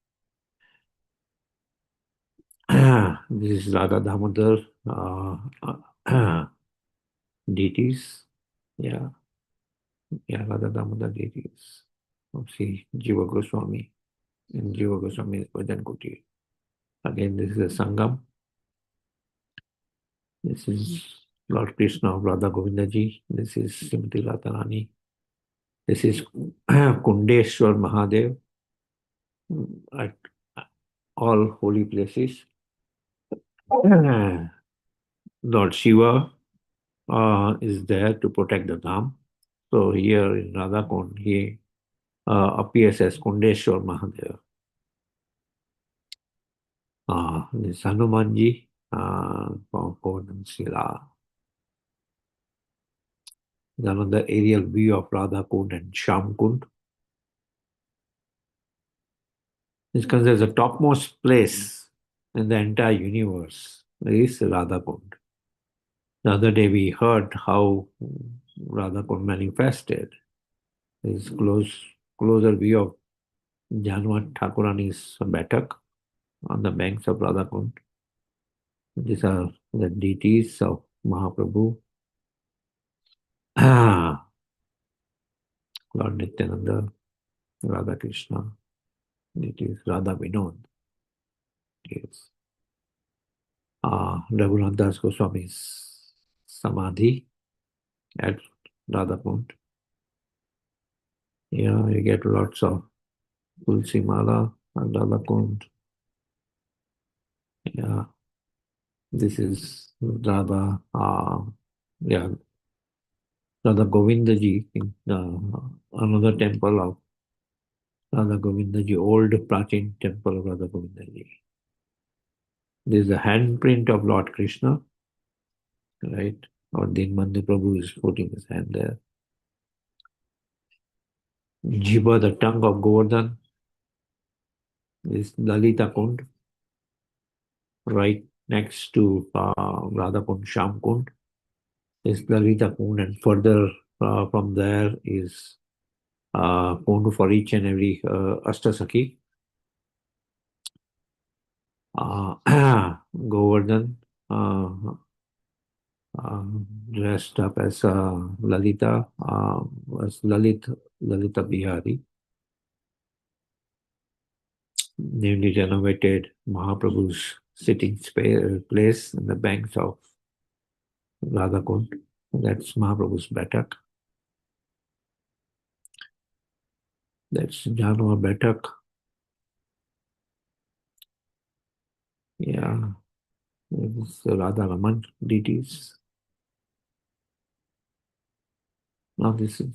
This is Radha Damodar deities. Yeah, Radha Damodar deities. See, Jiva Goswami. And Jiva Goswami is Bhajan Kutir. Again, this is a Sangam. This is Lord Krishna of Radha Govindaji. This is Srimati Radharani. This is Kundeshwar Mahadev at all holy places. Lord Shiva is there to protect the Dham. So here in Radhakund, he appears as Kundeshwar Mahadev. This Hanumanji from Govardhan Sila. Another aerial view of Radhakund and Shamkund. It's considered the topmost place in the entire universe is Radhakund. The other day we heard how Radhakund manifested. This closer view of Janvat Thakurani's Batak on the banks of Radhakund. These are the deities of Mahaprabhu. Lord Nityananda, Radha Krishna, deities, Radha Vinod. Yes. Raghunath Das Goswami's Samadhi at Radhakund. Yeah, you get lots of Tulsi Mala at Radhakund. Yeah, this is Radha, Radha Govindaji in another temple of Radha Govindaji, old Prachin temple of Radha Govindaji. This is the handprint of Lord Krishna, right? Or Dinbandhu Prabhu is putting his hand there. Jiva, the tongue of Govardhan, is Lalita Kund, right next to Radha Kund, Sham Kund, is Lalita Kund, and further from there is Kund for each and every Astasakhi. Govardhan dressed up as Lalita, as Lalita Bihari. Newly renovated Mahaprabhu's sitting place in the banks of Radhakund. That's Mahaprabhu's Batak. That's Janua Batak. Yeah, it's Radha Raman deities. Now this is,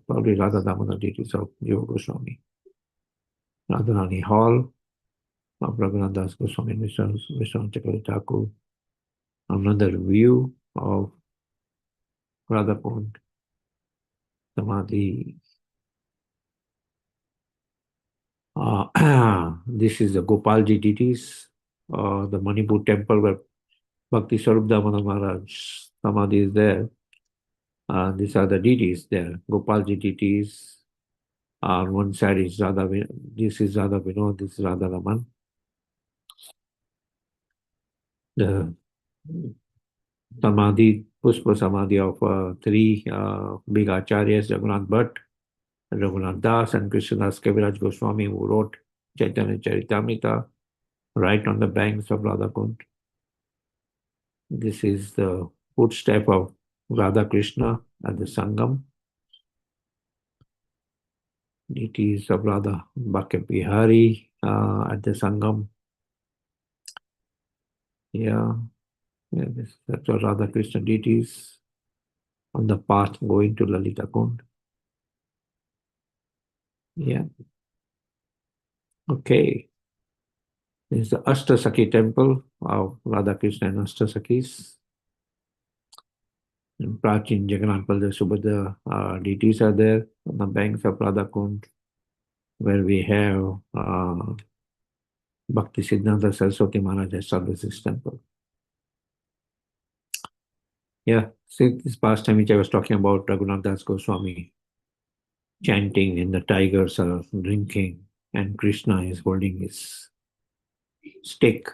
probably Radha Damodar deities of Jiva Goswami. Radharani Hall of Raghunath Das Goswami and Vishwanath Chakravarti Thakur. Another view of Radhakund Samadhi. This is the Gopalji deities, the Manipur temple where Bhakti Sarup Damodar Maharaj Samadhi is there. These are the deities there, Gopalji deities. On one side is Radha, this is Radha Vinod, this is Radha Raman. The Samadhi, Pushpa Samadhi of three big acharyas, Jagannath Bhatt, Raghunath Das, and Krishnadas Kaviraj Goswami, who wrote Chaitanya Charitamrita, right on the banks of Radhakund. This is the footstep of Radha Krishna at the Sangam. Deities of Radha Bhakya Bihari at the Sangam. That's all Radha Krishna deities on the path going to Lalita Kund. Yeah. Okay. This is the Ashtasakhi temple of Radha Krishna and Ashtasakis. And Prachin, Jagannath, Baldev, Subhadra deities are there on the banks of Radha Kund, where we have Bhakti Siddhanta Saraswati Maharaj established this temple. Yeah, see this past time which I was talking about, Raghunath Das Goswami chanting and the tigers are drinking and Krishna is holding his stick.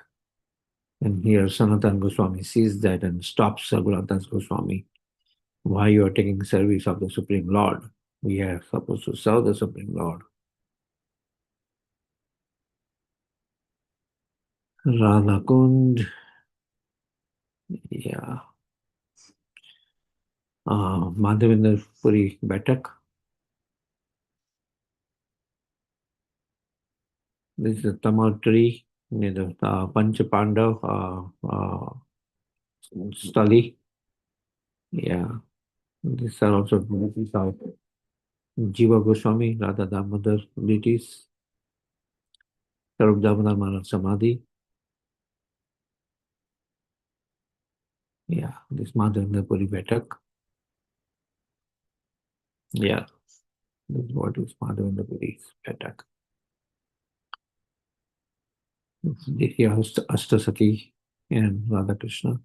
And here Sanatana Goswami sees that and stops Raghunath Das Goswami. Why you are taking service of the Supreme Lord? We are supposed to serve the Supreme Lord. Radha Kund, yeah. Madhavendra Puri Batak. This is the Tamal tree near the Pancha Pandav Stali. Yeah. These are also deities of Jiva Goswami, Radha Damodar deities, Sarup Damodar Maharaj Samadhi. Yeah, this Madhavendra Puri Batak. Yeah, this is what is Madhavendra Puri Batak. This is Ashtasakhi and Radha Krishna.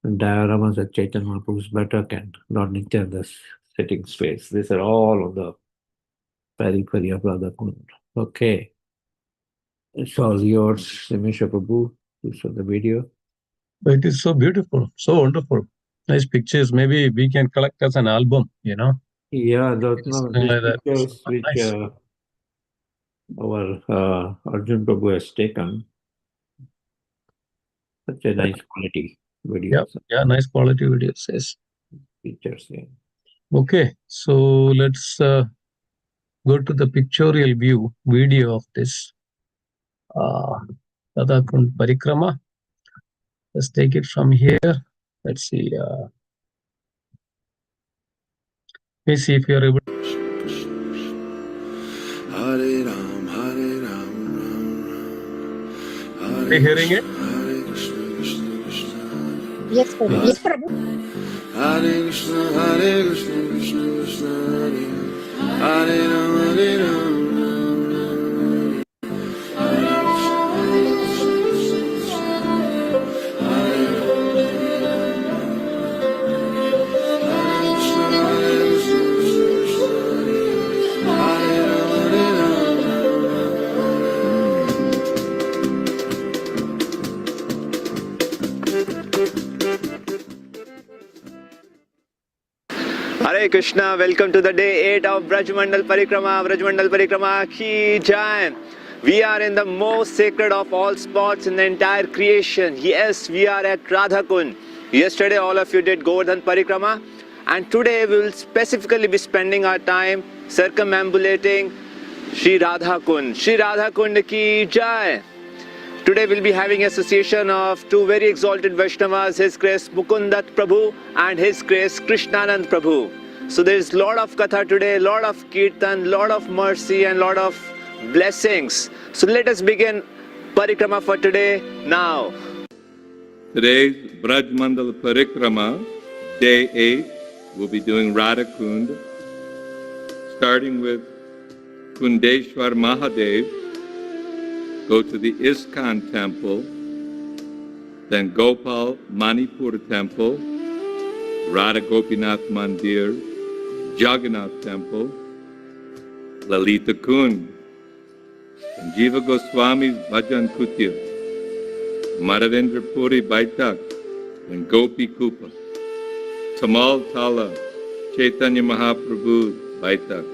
And dioramas at Chaitanya Mahaprabhu's Batak and Lord Nityananda's sitting space. These are all on the periphery of Radha Kund. Okay. It's all yours, Simesha Prabhu, to show the video. It is so beautiful, so wonderful. Nice pictures. Maybe we can collect as an album, Yeah, these like that. pictures which Nice. our Arjun Prabhu has taken. Such a nice quality videos. Yeah, nice quality videos. Yes. Pictures. Yeah. Okay, so let's go to the pictorial view video of this Radha Kund Parikrama. Let's take it from here. Let's see. Let's see if you are able. Hare Ram, Hare Ram, Ram Ram. Are you hearing it? Hare Krishna, Krishna Krishna. Yes, Prabhu. Yes, Prabhu. Hare Krishna, Hare Krishna, Krishna Krishna, Hare Ram, Hare Ram. Hare Krishna, welcome to the day 8 of Brajmandal Parikrama. Brajmandal Parikrama ki jai. We are in the most sacred of all spots in the entire creation. Yes, we are at Radha Kund. Yesterday all of you did Govardhan Parikrama, and today we will specifically be spending our time circumambulating Sri Radha Kund. Sri Radha Kund ki jai. Today we'll be having association of two very exalted Vaishnavas, His Grace Mukundat Prabhu and His Grace Krishnanand Prabhu. So there is lot of katha today, lot of kirtan, lot of mercy and lot of blessings. So let us begin Parikrama for today now. Today's Braj Mandal Parikrama, day 8, we'll be doing Radha Kund, starting with Kundeshwar Mahadev. Go to the ISKCON temple, then Gopal Manipur temple, Radha Gopinath Mandir, Jagannath temple, Lalita Kund, and Jiva Goswami's Bhajan Kutir, Madhavendra Puri Baitak, and Gopi Kupa, Tamal Tala, Chaitanya Mahaprabhu Baitak,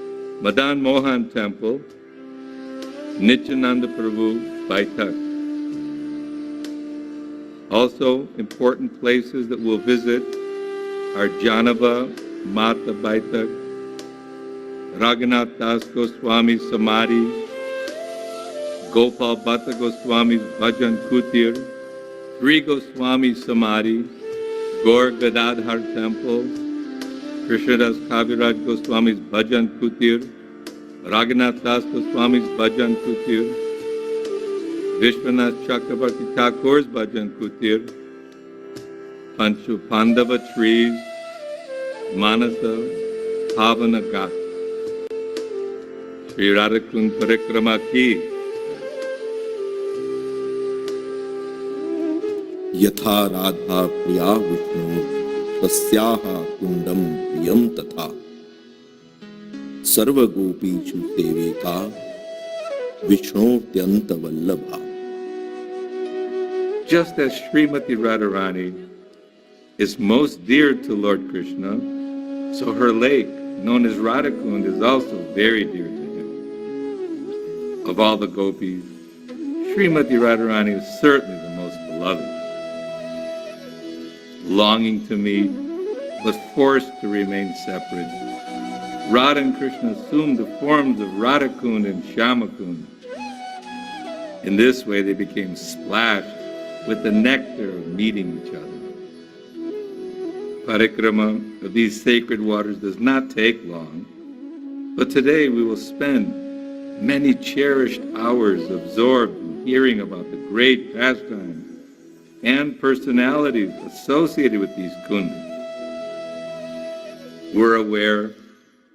Madan Mohan temple, Nityananda Prabhu Baitak. Also, important places that we'll visit are Janava Mata Baitak, Raghunath Das Goswami Samadhi, Gopal Bhatta Goswami's Bhajan Kutir, Sri Goswami Samadhi, Gaur Gadadhar Temple, Krishnadas Kaviraj Goswami's Bhajan Kutir, Raghunath Das Goswami's Bhajan Kutir, Vishwanath Chakravarti Thakur's Bhajan Kutir, Panchu Pandava trees, Manasa, Pavana Ghat. Shri Radhakund Parikrama ki. यथा राधा प्रिया विष्णु तस्याः कुंडम प्रियम तथा सर्वगोपीषु सेविका विष्णोत्यंत वल्लभा. Just as Srimati Radharani is most dear to Lord Krishna, so her lake, known as Radhakund, is also very dear to him. Of all the gopis, Srimati Radharani is certainly the most beloved. Longing to meet, but forced to remain separate, Radha and Krishna assumed the forms of Radhakund and Shyamakund. In this way, they became splashed with the nectar of meeting each other. Parikrama of these sacred waters does not take long, but today we will spend many cherished hours absorbed in hearing about the great pastimes and personalities associated with these kundas. We're aware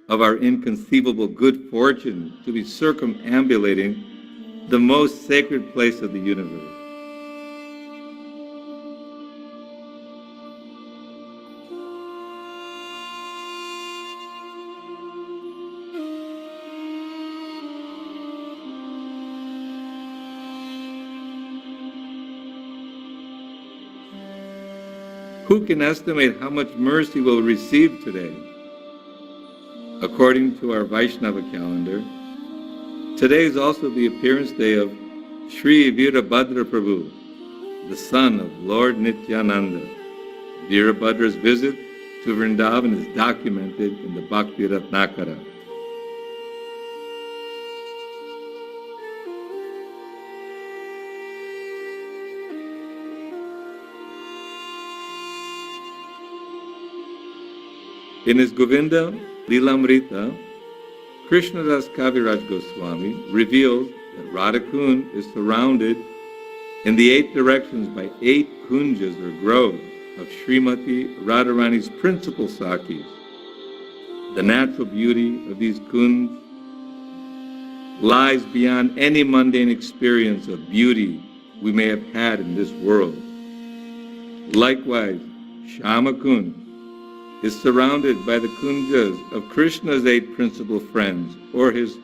of our inconceivable good fortune to be circumambulating the most sacred place of the universe. Who can estimate how much mercy we'll receive today? According to our Vaishnava calendar, today is also the appearance day of Sri Virabhadra Prabhu, the son of Lord Nityananda. Virabhadra's visit to Vrindavan is documented in the Bhakti Ratnakara. In his Govinda Lilamrita, Krishnadas Kaviraj Goswami reveals that Radhakund is surrounded in the 8 directions by 8 kunjas or groves of Srimati Radharani's principal sakis. The natural beauty of these kunds lies beyond any mundane experience of beauty we may have had in this world. Likewise, Shyamakund is surrounded by the kunjas of Krishna's 8 principal friends, or his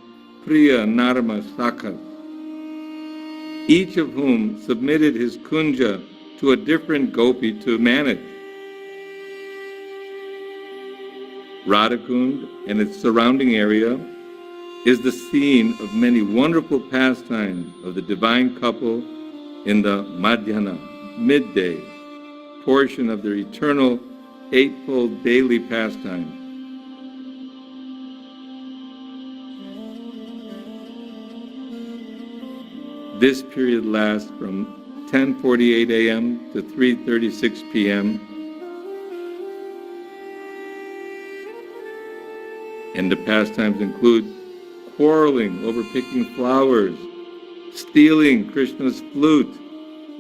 Priya Narma Sakhas, each of whom submitted his kunja to a different gopi to manage. Radhakund and its surrounding area is the scene of many wonderful pastimes of the divine couple in the Madhyana, midday, portion of their eternal 8-fold daily pastime. This period lasts from 10:48 a.m. to 3:36 p.m. And the pastimes include quarreling over picking flowers, stealing Krishna's flute,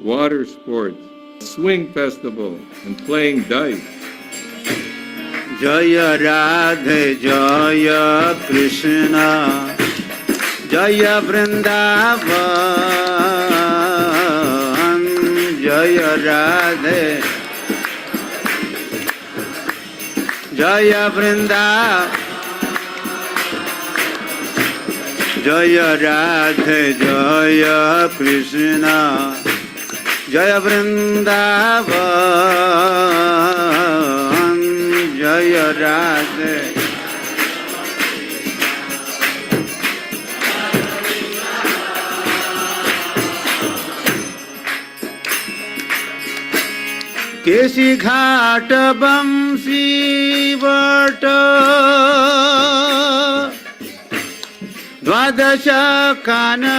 water sports, swing festival, and playing dice. Jaya Radhe Jaya Krishna Jaya Vrindavan Jaya Radhe Jaya Vrindavan Jaya Radhe Jaya Krishna Jaya Vrindavan Jaya Radhe Kesi Ghat Bamsi Vata Dvadasha Kanan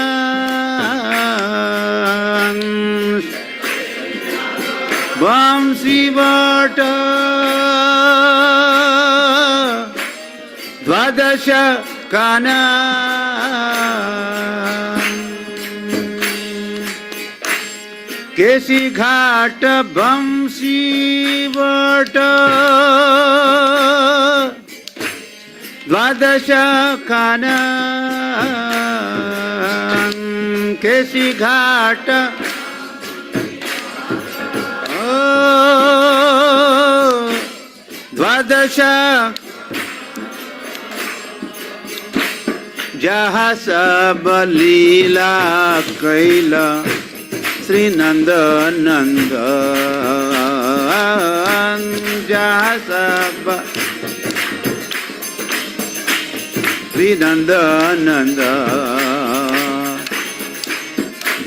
Bamsi Vata Dvadasha Kanan केसी घाट बंसी what द्वादश कानन केसी घाट द्वादश जहाँ सब लीला कैला श्री नंद नंद जहाँ सब श्री नंद नंद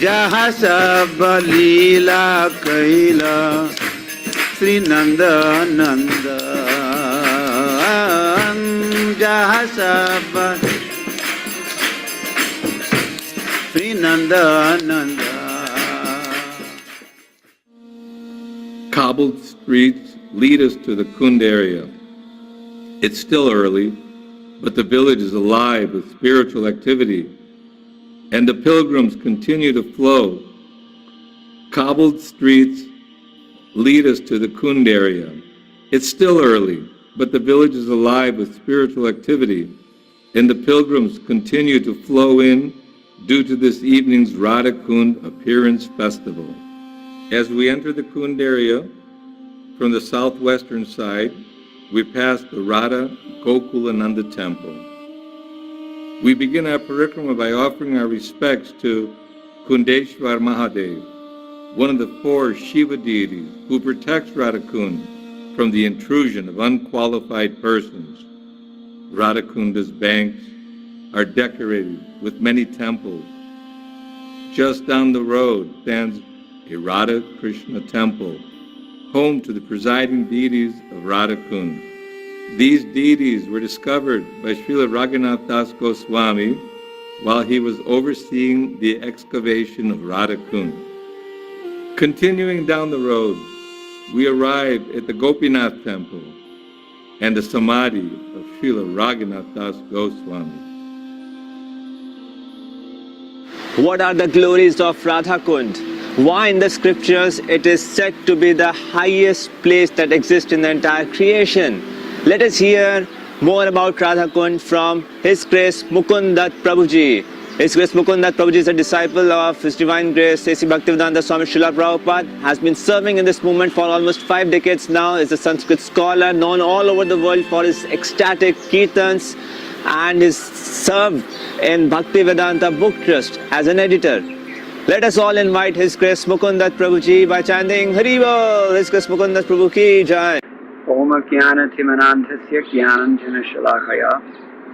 जहाँ सब लीला कैला श्री नंद नंद जहाँ सब श्री नंद नंद. Cobbled streets lead us to the Kund area. It's still early, but the village is alive with spiritual activity, and the pilgrims continue to flow. Cobbled streets lead us to the Kund area. It's still early, but the village is alive with spiritual activity, and the pilgrims continue to flow in due to this evening's Radha Kund Appearance Festival. As we enter the Kund area, from the southwestern side, we pass the Radha Gokulananda temple. We begin our parikrama by offering our respects to Kundeshwar Mahadev, one of the 4 Shiva deities who protects Radha Kund from the intrusion of unqualified persons. Radha Kunda's banks are decorated with many temples. Just down the road stands a Radha Krishna temple, home to the presiding deities of Radha Kund. These deities were discovered by Srila Raghunath Das Goswami while he was overseeing the excavation of Radha Kund. Continuing down the road, we arrive at the Gopinath temple and the Samadhi of Srila Raghunath Das Goswami. What are the glories of Radha Kund? Why in the scriptures it is said to be the highest place that exists in the entire creation? Let us hear more about Radha Kund from His Grace Mukundat Prabhuji. His Grace Mukundat Prabhuji is a disciple of His Divine Grace A.C. Bhaktivedanta Swami Srila Prabhupada, has been serving in this movement for almost 5 decades now, is a Sanskrit scholar known all over the world for his ecstatic kirtans, and is served in Bhaktivedanta Book Trust as an editor. Let us all invite His Grace Mukundat Prabhuji by chanting Hari Bol, His Grace Mukundat Prabhu ki jai. Om Jnanatimanandhasya Jnananjana Shalakaya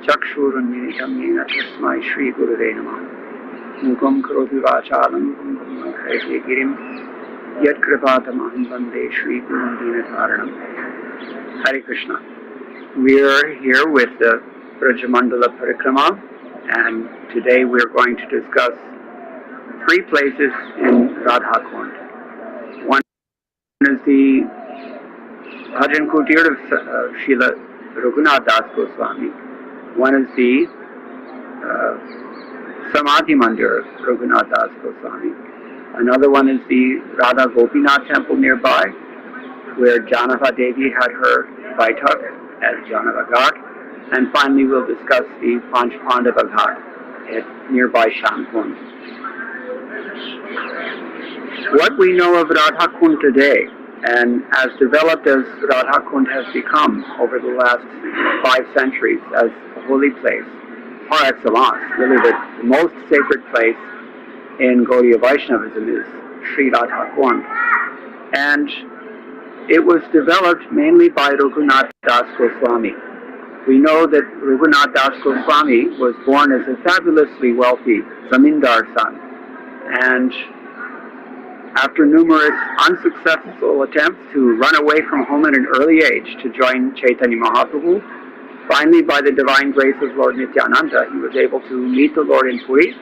Chakshurunmilitam Yena Tasmai Shri Gurave Namah. Mukam Karoti Vachalam Kumkum Khaiti Girim Yat Kripatamaham Vande Shri Gurum Dinataranam. Hare Krishna. We are here with the Brajamandala Parikrama, and today we are going to discuss 3 places in Radha Kund. One is the Bhajan Kutir of Srila Raghunath Das Goswami. One is the Samadhi Mandir of Raghunath Das Goswami. Another one is the Radha Gopinath temple nearby, where Janava Devi had her Baitak at Janava Ghat. And finally we'll discuss the Panch Pandava Ghat at nearby Shamkund. What we know of Radha Kund today, and as developed as Radha Kund has become over the last 5 centuries as a holy place, par excellence, really the most sacred place in Gaudiya Vaishnavism is Sri Radha Kund. And it was developed mainly by Raghunath Das Goswami. We know that Raghunath Das Goswami was born as a fabulously wealthy zamindar son, and after numerous unsuccessful attempts to run away from home at an early age to join Chaitanya Mahaprabhu, finally by the divine grace of Lord Nityananda, he was able to meet the Lord in Puri,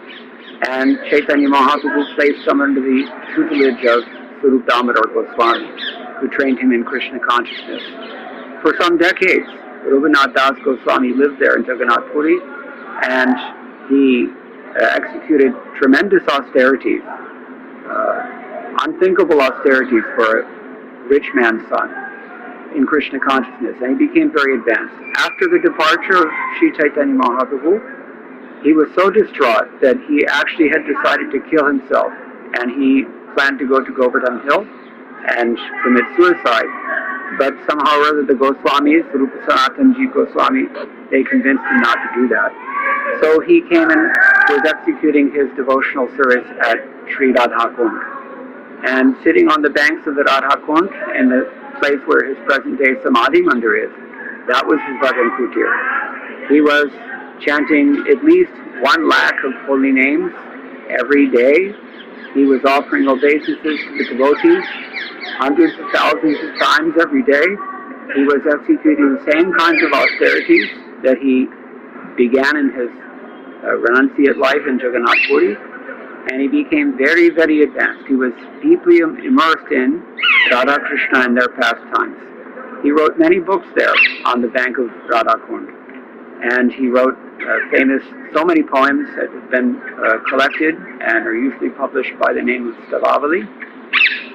and Chaitanya Mahaprabhu placed him under the tutelage of Swarup Damodar Goswami, who trained him in Krishna consciousness. For some decades, Raghunath Das Goswami lived there in Jagannath Puri, and he executed tremendous austerities unthinkable austerities for a rich man's son in Krishna consciousness, and he became very advanced. After the departure of Sri Chaitanya Mahaprabhu, he was so distraught that he actually had decided to kill himself, and he planned to go to Govardhan Hill and commit suicide. But somehow or other the Goswamis, Rupa Sanatanji Goswami, they convinced him not to do that. So he came and was executing his devotional service at Sri Radha Kund. And sitting on the banks of the Radha Kund, in the place where his present-day Samadhi Mandir is, that was his Bhajan Kutir. He was chanting at least 1 lakh of holy names every day. He was offering obeisances to the devotees hundreds of thousands of times every day. He was executing the same kinds of austerities that he began in his renunciate life in Jagannath Puri, and he became very, very advanced. He was deeply immersed in Radha Krishna and their pastimes. He wrote many books there on the bank of Radha Kund. And he wrote so many poems that have been collected and are usually published by the name of Stavavali.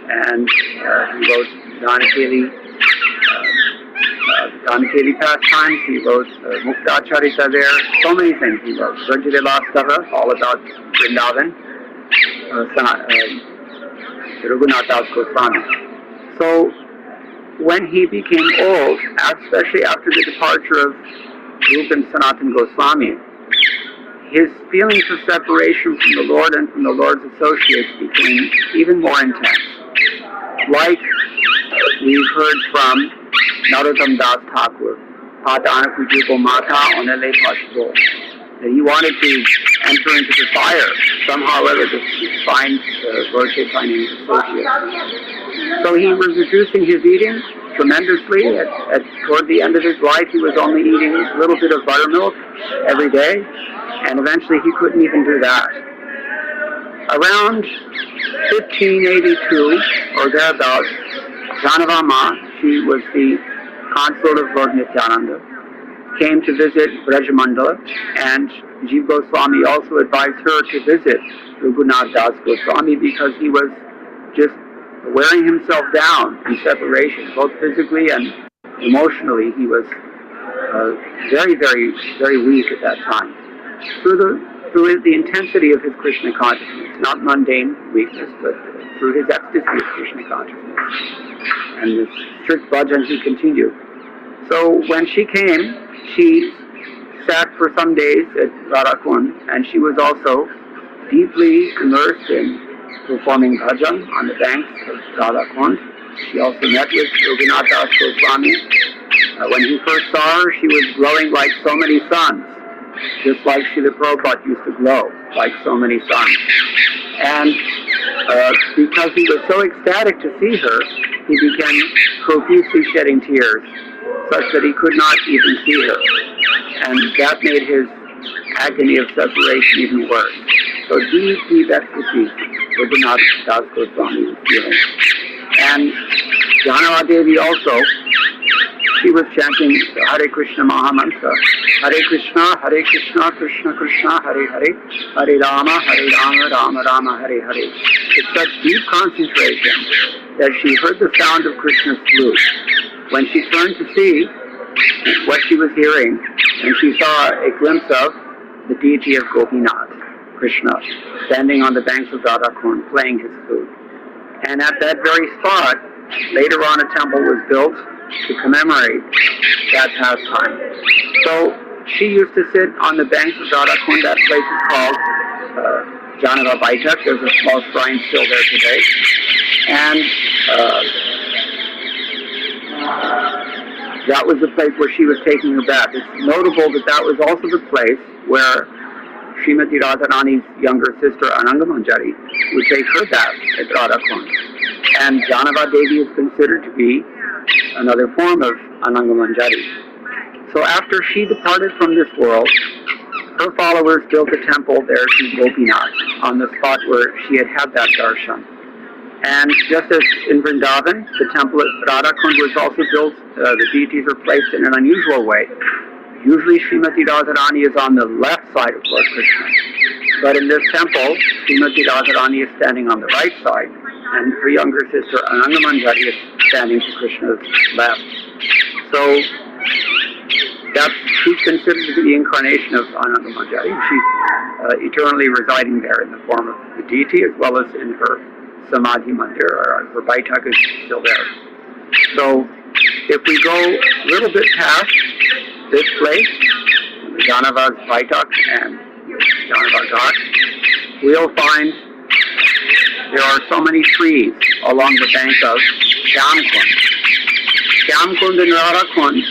And he wrote Dhanakeli pastimes. He wrote Muktacharita there. So many things he wrote. Rajadeva Stava, all about Vrindavan. Raghunath Das Goswami. So when he became old, especially after the departure of Rupa and Sanatan Goswami, his feelings of separation from the Lord and from the Lord's associates became even more intense. Like we've heard from Narottam Das Thakur, Padana Kujubo Mata Onele Pashbo, that he wanted to enter into the fire, somehow or other to find Lord Chaitanya's associates. So he was reducing his eating tremendously. Toward the end of his life, he was only eating a little bit of buttermilk every day, and eventually he couldn't even do that. Around 1582 or thereabouts, Janavama, she was the consort of Lord Nityananda, came to visit Brajamandala, and Jiva Goswami also advised her to visit Raghunath Das Goswami because he was just wearing himself down in separation, both physically and emotionally. He was very, very, very weak at that time. Through the intensity of his Krishna consciousness, not mundane weakness, but through his ecstasy of Krishna consciousness. And this strict bhajan he continued. So when she came, she sat for some days at Radha Kund, and she was also deeply immersed in performing bhajan on the banks of Radha Kund. She also met with Raghunath Das Goswami. When he first saw her, she was glowing like so many suns, just like Srila Prabhupada used to glow like so many suns. And because he was so ecstatic to see her, he began profusely shedding tears, such that he could not even see her. And that made his agony of separation even worse. So deep, deep ecstasy Raghunath Das Goswami was feeling. And Janava Devi also, she was chanting the Hare Krishna Mahamantra. Hare Krishna, Krishna Krishna, Hare Hare, Hare Rama, Rama Rama, Hare Hare. With such deep concentration that she heard the sound of Krishna's flute. When she turned to see what she was hearing, and she saw a glimpse of the deity of Gopinath, Krishna, standing on the banks of Radha Kund playing his flute. And at that very spot, later on a temple was built to commemorate that pastime. So she used to sit on the banks of Radha Kund. That place is called Janava Baitak. There's a small shrine still there today. And that was the place where she was taking her bath. It's notable that that was also the place where Srimati Radharani's younger sister Ananga Manjari would take her bath at Radha Kund. And Janava Devi is considered to be another form of Ananga Manjari. So after she departed from this world, her followers built a temple there to Gopinath on the spot where she had had that darshan. And just as in Vrindavan, the temple at Radha Kund was also built, the deities are placed in an unusual way. Usually Srimati Radharani is on the left side of Lord Krishna. But in this temple, Srimati Radharani is standing on the right side, and her younger sister Anandamanjari is standing to Krishna's left. So she's considered to be the incarnation of Anandamanjari. She's eternally residing there in the form of the deity, as well as in her Samadhi Mandir, or her Baitak is still there. So if we go a little bit past this place, Janava's Baitak and Janava Ghat, we'll find there are so many trees along the bank of Shyamkund. Shyamkund and Radhakund,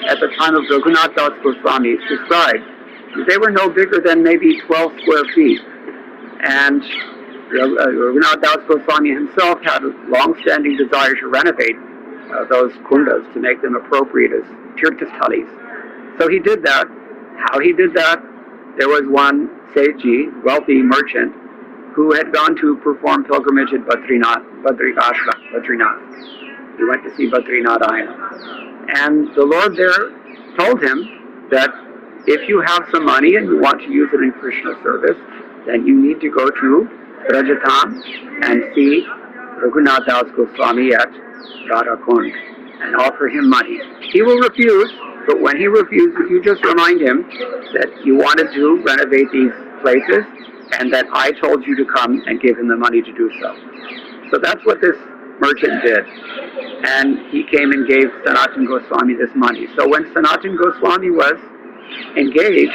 at the time of Raghunath Das Goswami, is described. They were no bigger than maybe 12 square feet. And Raghunath Das Goswami himself had a long-standing desire to renovate those kundas to make them appropriate as tirthastalis. So he did that. How he did that? There was one Sethji, wealthy merchant, who had gone to perform pilgrimage at Badrinath. He went to see Badrinarayana. And the Lord there told him that if you have some money and you want to use it in Krishna service, then you need to go to Rajasthan and see Raghunath Das Goswami at Radhakund and offer him money. He will refuse, but when he refuses, you just remind him that you wanted to renovate these places and that I told you to come and give him the money to do so. So that's what this merchant did. And he came and gave Sanatana Goswami this money. So when Sanatana Goswami was engaged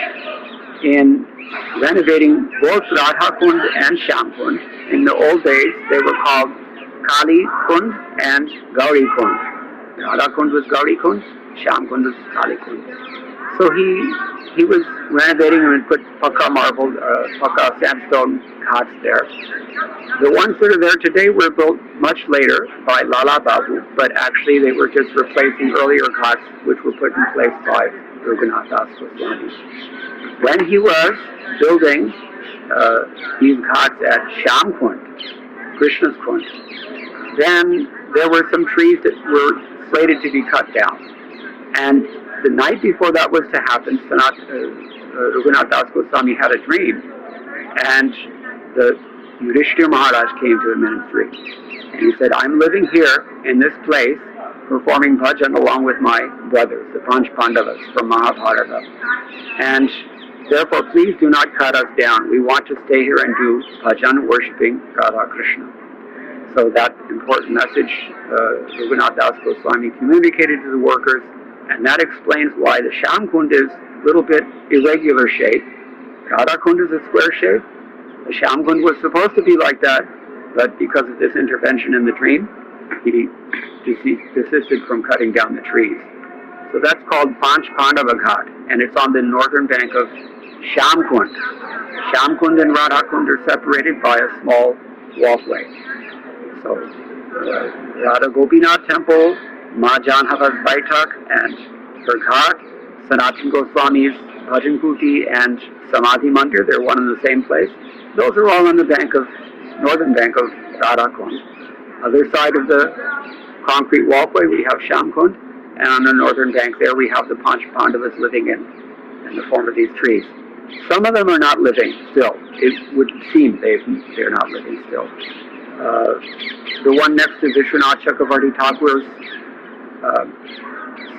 in renovating both Radhakund and Shyamkund, in the old days they were called Kali Kund and Gauri Kund. Radhakund was Gauri Kund, Shyamkund was Kali Kund. So he was renovating them and put Pakka marble, Pakka sandstone ghats there. The ones that are there today were built much later by Lala Babu, but actually they were just replacing earlier ghats which were put in place by Raghunath Das Goswami. When he was building these ghats at Shyamkund, Krishna's Kund, then there were some trees that were slated to be cut down. And the night before that was to happen, Raghunath Das Goswami had a dream, and the Yudhishthira Maharaj came to him in his dream. And he said, I'm living here in this place, performing bhajan along with my brothers, the Panch Pandavas from Mahabharata. And therefore, please do not cut us down. We want to stay here and do bhajan, worshipping Radha Krishna. So that important message Raghunath Das Goswami communicated to the workers, and that explains why the Shyamkund is a little bit irregular shape. Radhakund is a square shape. The Shyamkund was supposed to be like that, but because of this intervention in the dream, he desisted from cutting down the trees. So that's called Panch Pandava Ghat, and it's on the northern bank of Shyamkund. Shyamkund and Radhakund are separated by a small walkway. So Radha Gopinath Temple, Ma Janhava's Baitak and her Ghat, Sanatana Goswami's Bhajan Kuti and Samadhi Mandir, they're one and the same place. Those are all on the northern bank of Radhakund. Other side of the concrete walkway we have Shyamkund, and on the northern bank there we have the Panch Pandavas living in the form of these trees. Some of them are not living still. It would seem they're not living still. The one next to Vishwanath Chakravarti Thakur's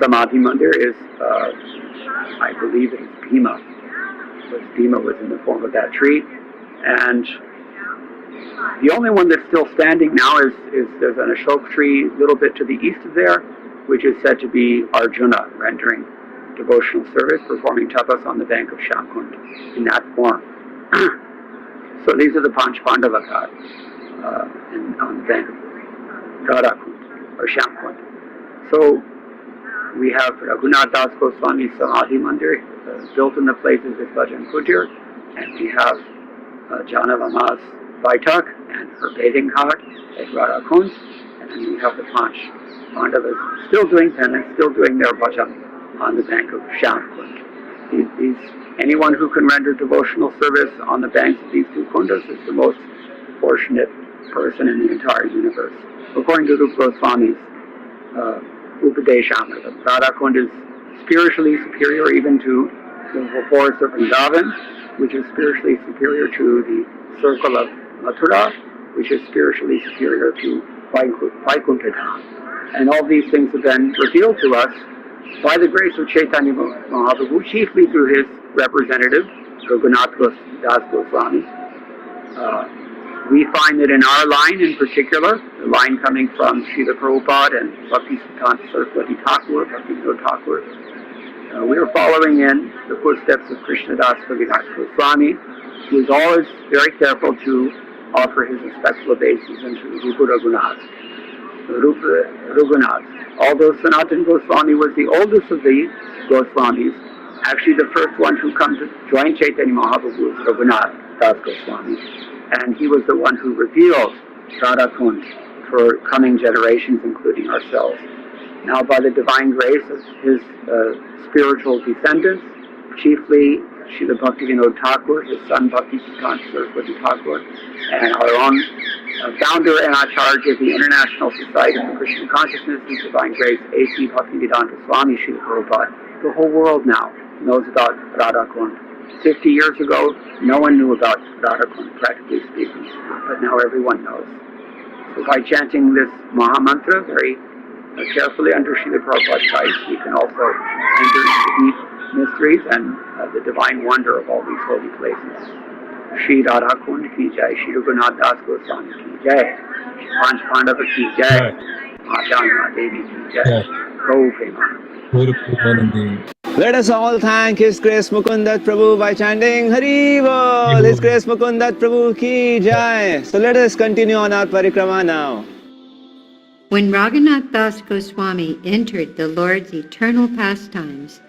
Samadhi Mandir is, I believe it is Bhima. Bhima was in the form of that tree. And the only one that's still standing now is there's an Ashok tree a little bit to the east of there, which is said to be Arjuna, rendering devotional service, performing tapas on the bank of Shyamkund in that form. So these are the Panch Pandava Ghat on the bank of Radhakund or Shyamkund. So we have Raghunath Das Goswami Samadhi Mandir built in the place of this Bhajan Kutir, and we have Janavama's Baitak and her bathing ghat at Radhakund, and then we have the Panch Pandavas still doing penance, still doing their bhajan on the bank of Shyamkund. Anyone who can render devotional service on the banks of these two kundas is the most fortunate person in the entire universe. According to Rupa Goswami's Upadeshamrita, Radhakund is spiritually superior even to the forest of Vrindavan, which is spiritually superior to the circle of Mathura, which is spiritually superior to Vaikuntha Dham. And all these things have been revealed to us by the grace of Chaitanya Mahaprabhu, chiefly through his representative, Raghunath Das Goswami. We find that in our line in particular, the line coming from Srila Prabhupada and Bhaktisiddhanta Saraswati Thakur, Bhaktivinoda Thakur, we are following in the footsteps of Krishna Das Bhaktivinoda Goswami, who is always very careful to offer his respectful obeisance to Rupa Raghunath. Although Sanatana Goswami was the oldest of the Goswamis, actually the first one who come to join Chaitanya Mahaprabhu was Raghunath Das Goswami. And he was the one who revealed Radha Kund for coming generations, including ourselves. Now, by the divine grace of his spiritual descendants, chiefly Srila Bhaktivinoda Thakur, his son Bhaktisiddhanta Saraswati Thakur, and our own founder and Acharya of the International Society for Krishna Consciousness and Divine Grace, A.C. Bhaktivedanta Swami Srila Prabhupada, the whole world now knows about Radha Kund. 50 years ago, no one knew about Radha Kund, practically speaking, but now everyone knows. So by chanting this Maha Mantra very carefully under Srila Prabhupada's guidance, we can also enter into the deep mysteries and the divine wonder of all these holy places. Shri Radha Kund ki jai, Shri Raghunath Das Goswami ki jai, Shri Panch Pandava ki jai, Mata Devi ki jai, Prabhu Premanand. Let us all thank His Grace Mukundat Prabhu by chanting Hari Bol. His Grace Mukundat Prabhu ki jai. So let us continue on our parikrama now. When Raghunath Das Goswami entered the Lord's eternal pastimes,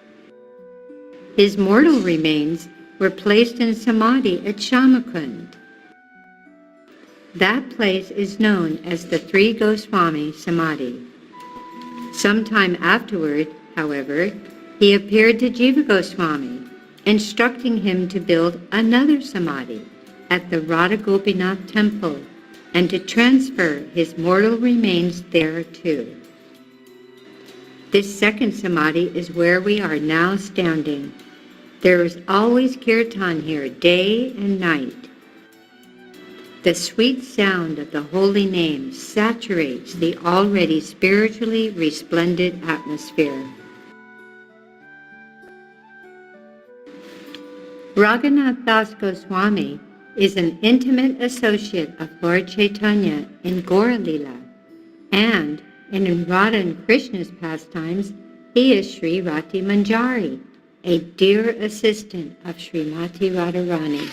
his mortal remains were placed in samadhi at Shamakund. That place is known as the Three Goswami Samadhi. Sometime afterward, however, he appeared to Jiva Goswami, instructing him to build another samadhi at the Radha Gopinath temple and to transfer his mortal remains there too. This second samadhi is where we are now standing. There is always kirtan here, day and night. The sweet sound of the holy name saturates the already spiritually resplendent atmosphere. Raghunath Das Goswami is an intimate associate of Lord Chaitanya in Gaura Lila, and in Radha and Krishna's pastimes, he is Sri Rati Manjari, a dear assistant of Srimati Radharani.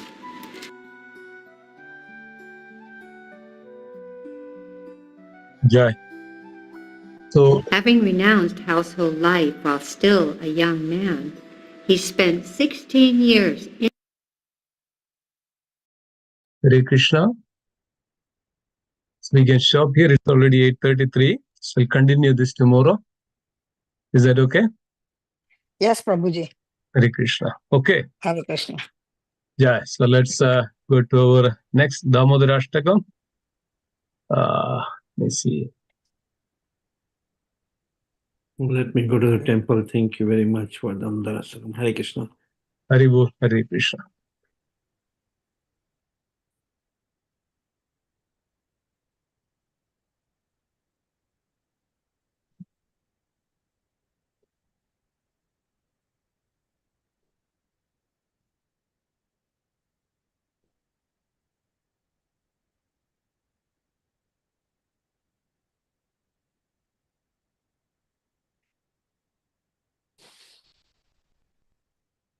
Jai. So, having renounced household life while still a young man, he spent 16 years in Hare Krishna. So we can stop here. It's already 8:33. So we'll continue this tomorrow. Is that okay? Yes, Prabhuji. Hare Krishna. Okay. Hare Krishna. Yeah. So let's go to our next Damodara Ashtakam. Let me see. Let me go to the temple. Thank you very much for Damodara Ashtakam. Hare Krishna. Hare Bo, Hare Krishna.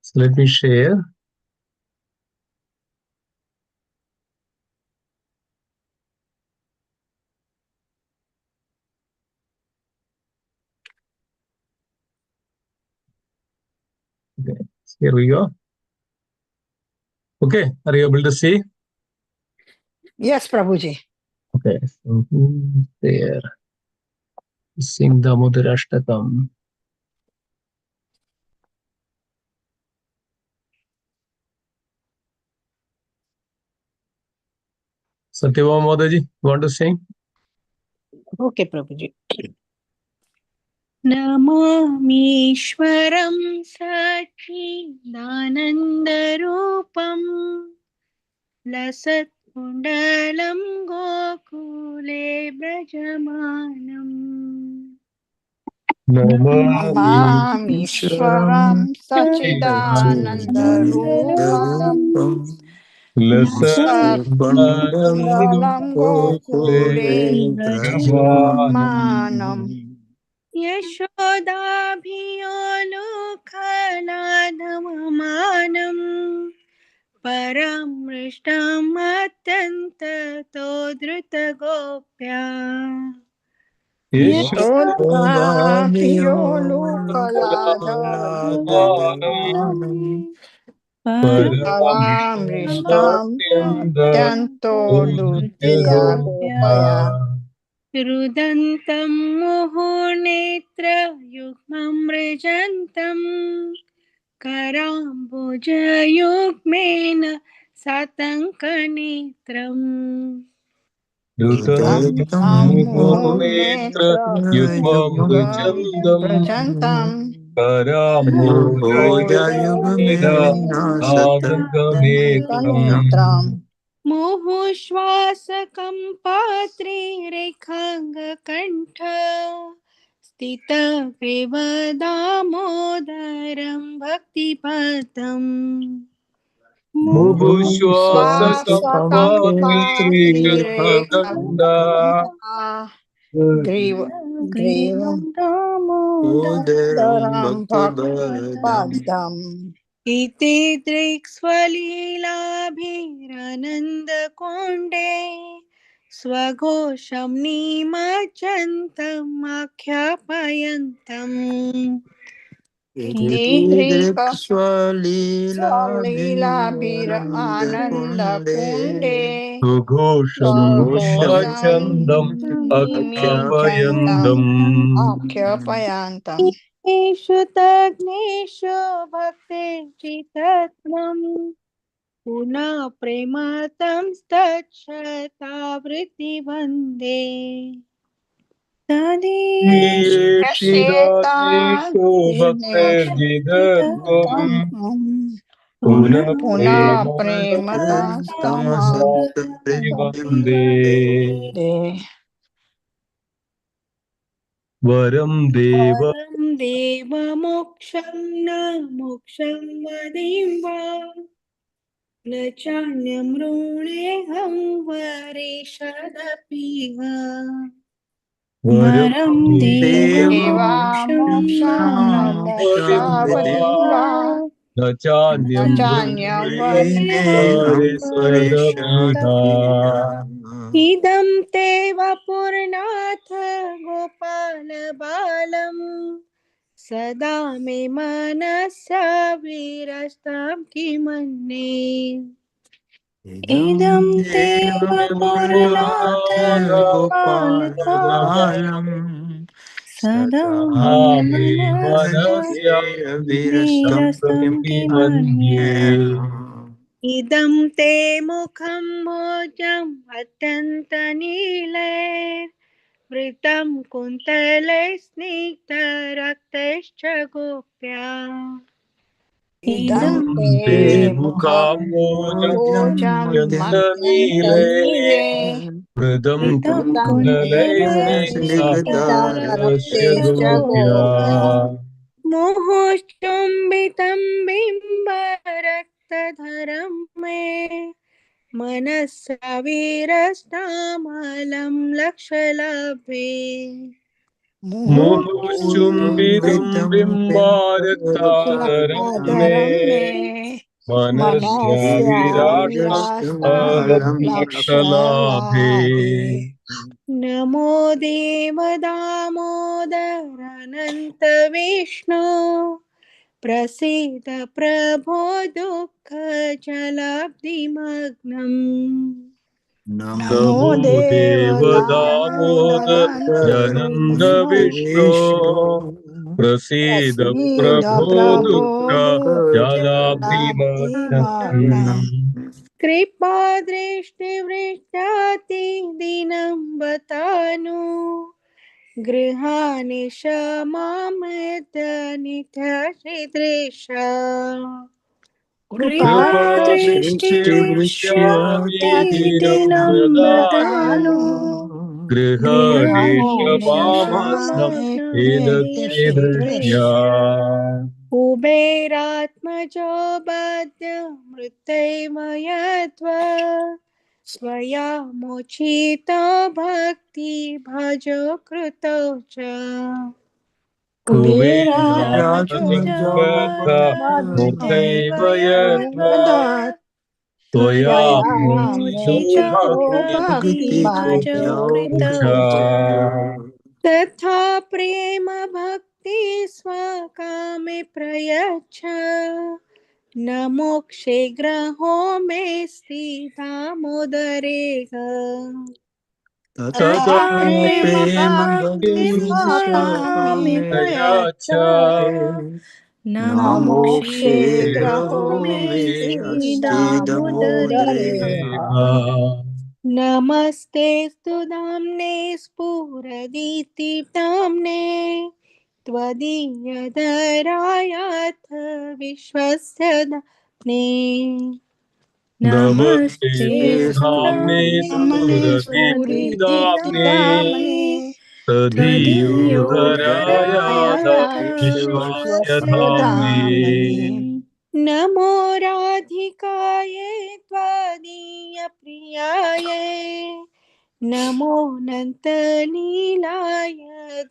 So let me share. Okay, here we go. Okay, are you able to see? Yes, Prabhuji. Okay, so who's there? Sing Damodara Ashtakam. Satyabhama Madaji, want to sing? Okay, Prabhuji. नमामीश्वरं सच्चिदानन्दरूपं लसत्प्रभुं कुण्डलं गोकुले व्रजमानम् नमामीश्वरं सच्चिदानन्दरूपम् लसत्कुण्डलं गोकुले व्रजमानम् यशोदाभियोलोकलाधममानम् परमृष्टम् अत्यन्ततो धृतगोप्या यशोदाभियो लोकलाधवमानम् परामृष्टाम् अत्यन्तो दुर्जया गोपया रुदन्तं मुहुर्नेत्रयुग्मं मृजन्तम् कराम्बुजयुग्मेन सातङ्कनेत्रम् व्रजन्तम् कराम्बोजयुगमेनादङ्गमेत्रम् मुहुश्वासकं पात्रीरेखाङ्गकण्ठ स्थितग्रीवदामोदरं भक्तिपदम् मुहुश्वासकम्पात्रीरेखागण्डा ग्रीवं दामोदरं भक्तिपदम् इति दृक्स्वलीलाभिरानन्दकुण्डे स्वघोषं निमज्जन्तम् आख्यापयन्तम् स्वलीलाभिरानन्दकुण्डे सुघोषं स्वघोषं निमज्जन्तम् निमज्जन्तम् अख्यापयन्तम् आख्यापयन्तम् तेषु तग्नेषु भक्तिर्चितत्वम् पुनः प्रेमतं तच्छतावृत्ति वन्दे येषिदाग्नेषु भक्तिर्जिदत्वम् पुनः प्रेमतस्तमसत्कृति वन्दे वरं देव देवमोक्षं न मोक्षं वदिं वा न चान्यं ऋणेऽहं वरेषदपि वा वरं देवामोक्षं न मोक्षावधिं वा न चान्यं चान्यं वरिष्ठदपीहा इदं ते वपुर्नाथ गोपालबालम् सदा मे मनसा विरस्तं किमन्ये इदं ते वपुर्नाथ गोपालबालम् सदा मे मनसा विरस्तं किमन्ये इदं ते मुखं भोजम् अत्यन्तनीलैर्वृतं कुन्तलैस्निग्धरक्तैश्च गोप्या इदं ते ते मुखं मुखाम्बोजमत्यन्तनीले भोजमत्यन्तनीले हृदं कृतं कुण्डलैस्निग्धरक्तस्य कुण्डलैस्निग्धरक्तैश्च गोप्या गोप्या मुहुश्चुम्बितं बिम्बरक्तधरं मे मनसा विरस्तामलं लक्षलभे मुहुश्चुम्बितं बिम्बारक्ताधरं मे मनस्य मनस्य विराष्टं विलासं फलं लक्षलाभे नमो देव दामोदर अनन्त विष्णु प्रसीद प्रभो दुःखजलाब्धिमग्नम् नमो देव दामोदर दामोदर जनन्द विष्णो प्रसीद प्रसीद प्रभो प्रभो दुःख दुःखजलाब्धिमग्नम् जलाब्धिमग्नम् कृपादृष्टिवृष्टाति दीनं गृहाणि क्षमामृतनित्यशीदृश कृपादृष्टिदृश्याति दिनं ददानु गृहदेशपामस्नम् एतत्ते दृश्या कुबेरात्मजो बद्धमृत्यैव यद्वा स्वया मोचितो भक्ति भजो कृतो च कुबेरात्मजोऽबद्धमूर्तैव यद्वा त्वया मोचितो भक्ति भजो च तथा प्रेम भक्ति स्वकामे प्रयच्छ न मोक्षे ग्रहो मे स्थितामोदरेह तथा प्रेम भक्ति स्वकामे प्रयाच्छ न न मोक्षे मोक्षे ग्रहो ग्रहो मे मे स्थितामोदरेह अस्थिदमुदरेह नमस्ते धाम्ने स्फुरदीप्तिताम्ने त्वदीयधरायाथ विश्वस्य दाम्ने नमस्ते नमस्ते धाम्ने स्फुरदीप्तिदाम्ने तदीयोधरायाध विश्वस्य धाम्ने नमो राधिकायै त्वदीयप्रियायै नमो नन्तलीलाय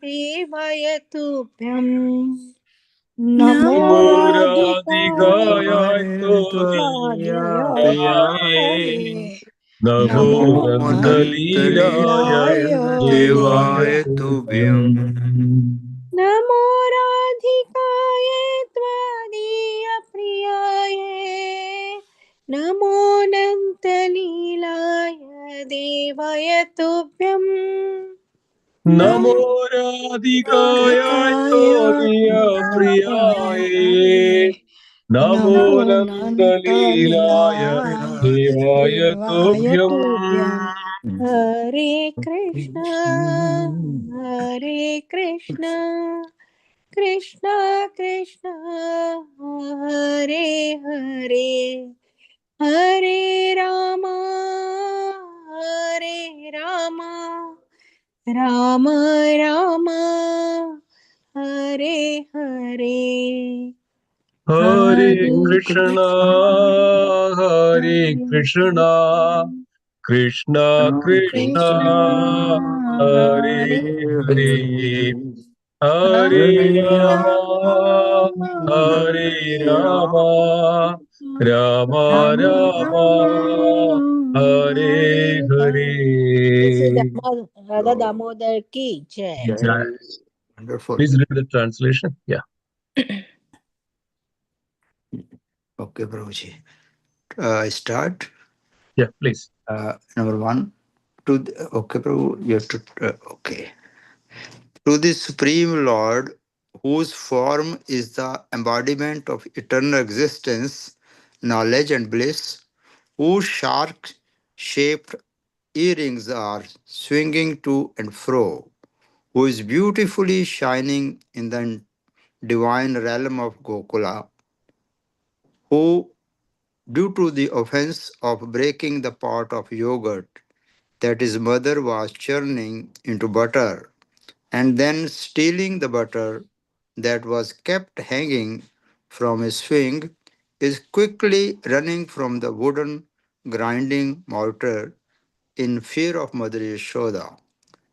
देवाय तुभ्यम् Namo नमो नमो राधिकायै राधिकायै त्वदीयप्रियायै नमो नमो नन्दलीलाय देवाय तुभ्यम् नमो राधिकायै त्वदीयप्रियायै नमो नन्तलीलाय देवाय तुभ्यम् नमो राधिकायै त्वदीयप्रियायै नमो नन्दलीलाय देवाय तुभ्यम् हरे कृष्ण कृष्ण कृष्ण हरे हरे हरे राम राम राम हरे हरे हरे कृष्णा कृष्ण कृष्ण हरे हरे हरे राम हरे Ram Ram Ram Hare Hare Radha Damodar ki jai. Jai. Wonderful. Please read the translation. Yeah. Okay, Prabhuji. Start. Yeah, please. Number one. Okay, Prabhu, you have to. Okay. To the Supreme Lord, whose form is the embodiment of eternal existence, knowledge, and bliss, whose shark shaped earrings are swinging to and fro, who is beautifully shining in the divine realm of Gokula, who, due to the offense of breaking the pot of yogurt that his mother was churning into butter, and then stealing the butter that was kept hanging from his swing, is quickly running from the wooden grinding mortar in fear of Mother Yashoda,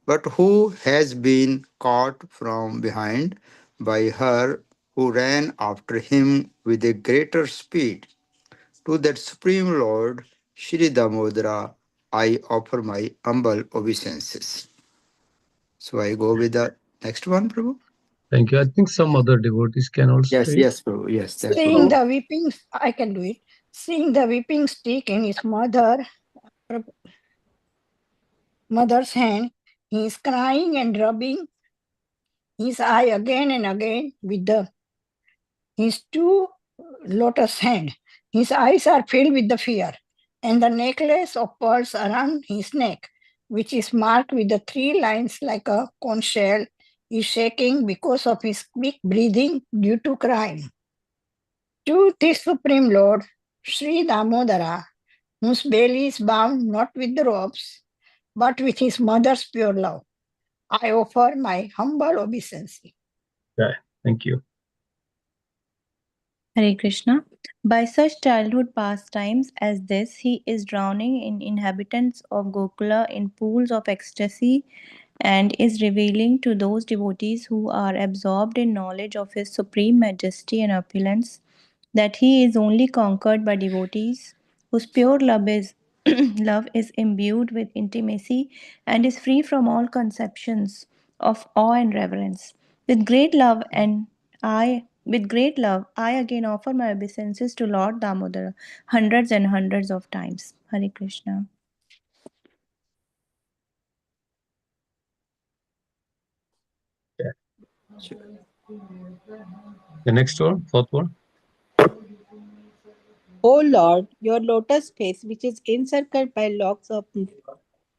but who has been caught from behind by her who ran after him with a greater speed. To that Supreme Lord, Shri Damodara, I offer my humble obeisances. So I go with the next one, Prabhu. Thank you. I think some other devotees can also Yes, read. yes, Prabhu. Yes, that's seeing Prabhu. the weeping, I can do it. Seeing the weeping stick in his mother's hand, he is crying and rubbing his eye again and again with his two lotus hand. His eyes are filled with the fear, and the necklace of pearls around his neck, which is marked with the 3 lines like a conch shell, is shaking because of his quick breathing due to crying. To this Supreme Lord, Sri Damodara, whose belly is bound not with the ropes, but with his mother's pure love, I offer my humble obeisance. Yeah, thank you. Hare Krishna. By such childhood pastimes as this, he is drowning in inhabitants of Gokula in pools of ecstasy and is revealing to those devotees who are absorbed in knowledge of his supreme majesty and opulence that he is only conquered by devotees whose pure love is love is imbued with intimacy and is free from all conceptions of awe and reverence. With great love, I again offer my obeisances to Lord Damodara hundreds and hundreds of times. Hare Krishna. Yeah. The next one, fourth one. O Lord, your lotus face, which is encircled by locks of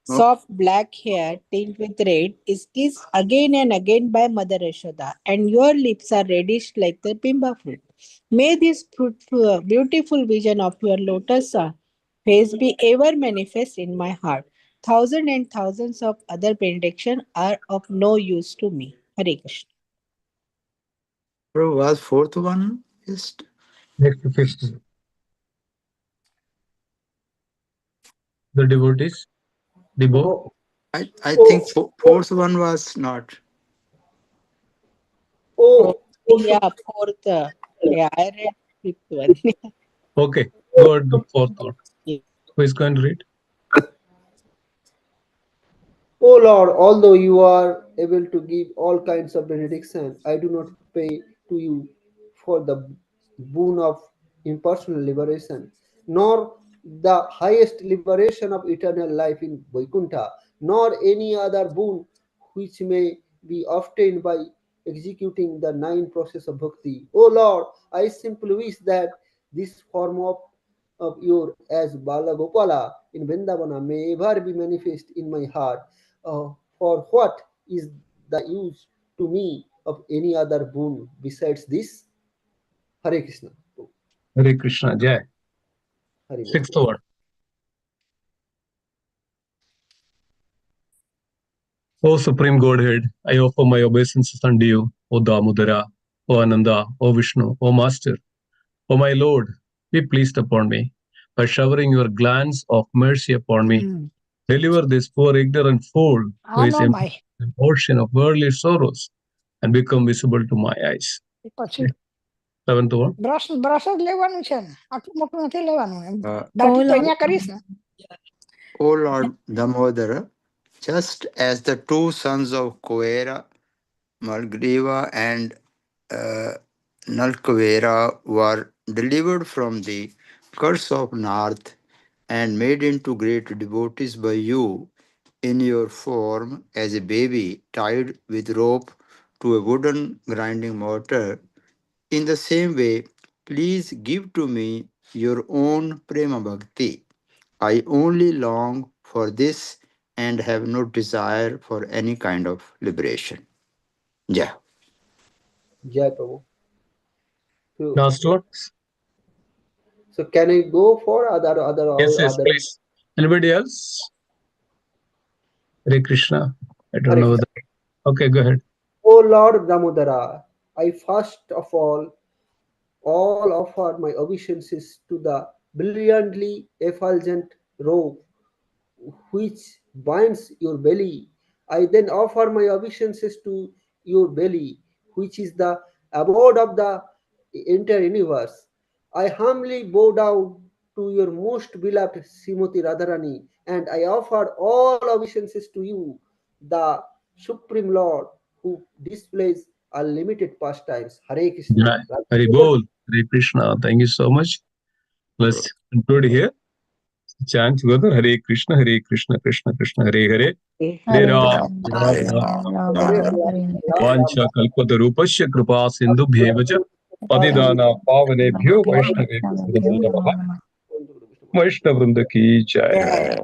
soft black hair tinged with red, is kissed again and again by Mother Yashoda, and your lips are reddish like the bimba fruit. May this beautiful vision of your lotus face be ever manifest in my heart. Thousands and thousands of other benedictions are of no use to me. Hare Krishna. Prabhu, was fourth one is Next, fifth. The devotees. Debo. I think fourth one was not. Oh, yeah, fourth. Yeah, I read fifth one. Okay, go ahead, the fourth one. Who is going to read? O Lord, although you are able to give all kinds of benediction, I do not pay to you for the boon of impersonal liberation, nor the highest liberation of eternal life in Vaikuntha, nor any other boon which may be obtained by executing the 9 process of bhakti. O Lord, I simply wish that this form of your as Bala Gopala in Vrindavana may ever be manifest in my heart. For what is the use to me of any other boon besides this? Hare Krishna. Hare Krishna, Jai. Hare Sixth Bol. one. O Supreme Godhead, I offer my obeisances unto you, O Damodara, O Ananda, O Vishnu, O Master, O my Lord, be pleased upon me by showering your glance of mercy upon me. Deliver this poor ignorant fool who is in an ocean of worldly sorrows and become visible to my eyes. Seventh one. Brush જ લેવાનું છે ને, આટલું મોટું નથી લેવાનું એમ. Oh દાઢી તો Lord. અહીંયા કરીશ ને. O Lord Damodara, just as the two sons of Kuera, Malgriva and Nalkavera were delivered from the curse of North and made into great devotees by you in your form as a baby tied with rope to a wooden grinding mortar, in the same way, please give to me your own Prema Bhakti. I only long for this and have no desire for any kind of liberation. Yeah. Jai Prabhu. Last one. So can I go for other? Yes, please. Anybody else? Hare Krishna. I don't know whether. Okay, go ahead. O Lord Damodara, I first of all offer my obeisances to the brilliantly effulgent robe which binds your belly. I then offer my obeisances to your belly, which is the abode of the entire universe. I humbly bow down to your most beloved Srimati Radharani, and I offer all obeisances to you, the Supreme Lord, who displays unlimited pastimes. Hare Krishna. Jai. Hare Bol. Hare Krishna. Thank you so much. Let's conclude here. Chant together. Hare Krishna, Hare Krishna, Krishna Krishna, Hare Hare. Hare Ram, Ram Ram. Vancha kalpatarupasya kripa sindhu bhevaja. Padidana pavanebhyo Vaishnavebhyo namaha. Vaishnavrinda ki jai.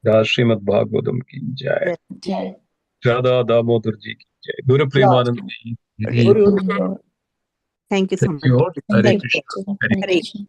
Srimad Bhagavatam ki jai. Radha Damodar ji ki jai. Guru Premanand ji. Thank you so Thank much. you all. Hare Thank Krishna. you. Hare Hare Krishna.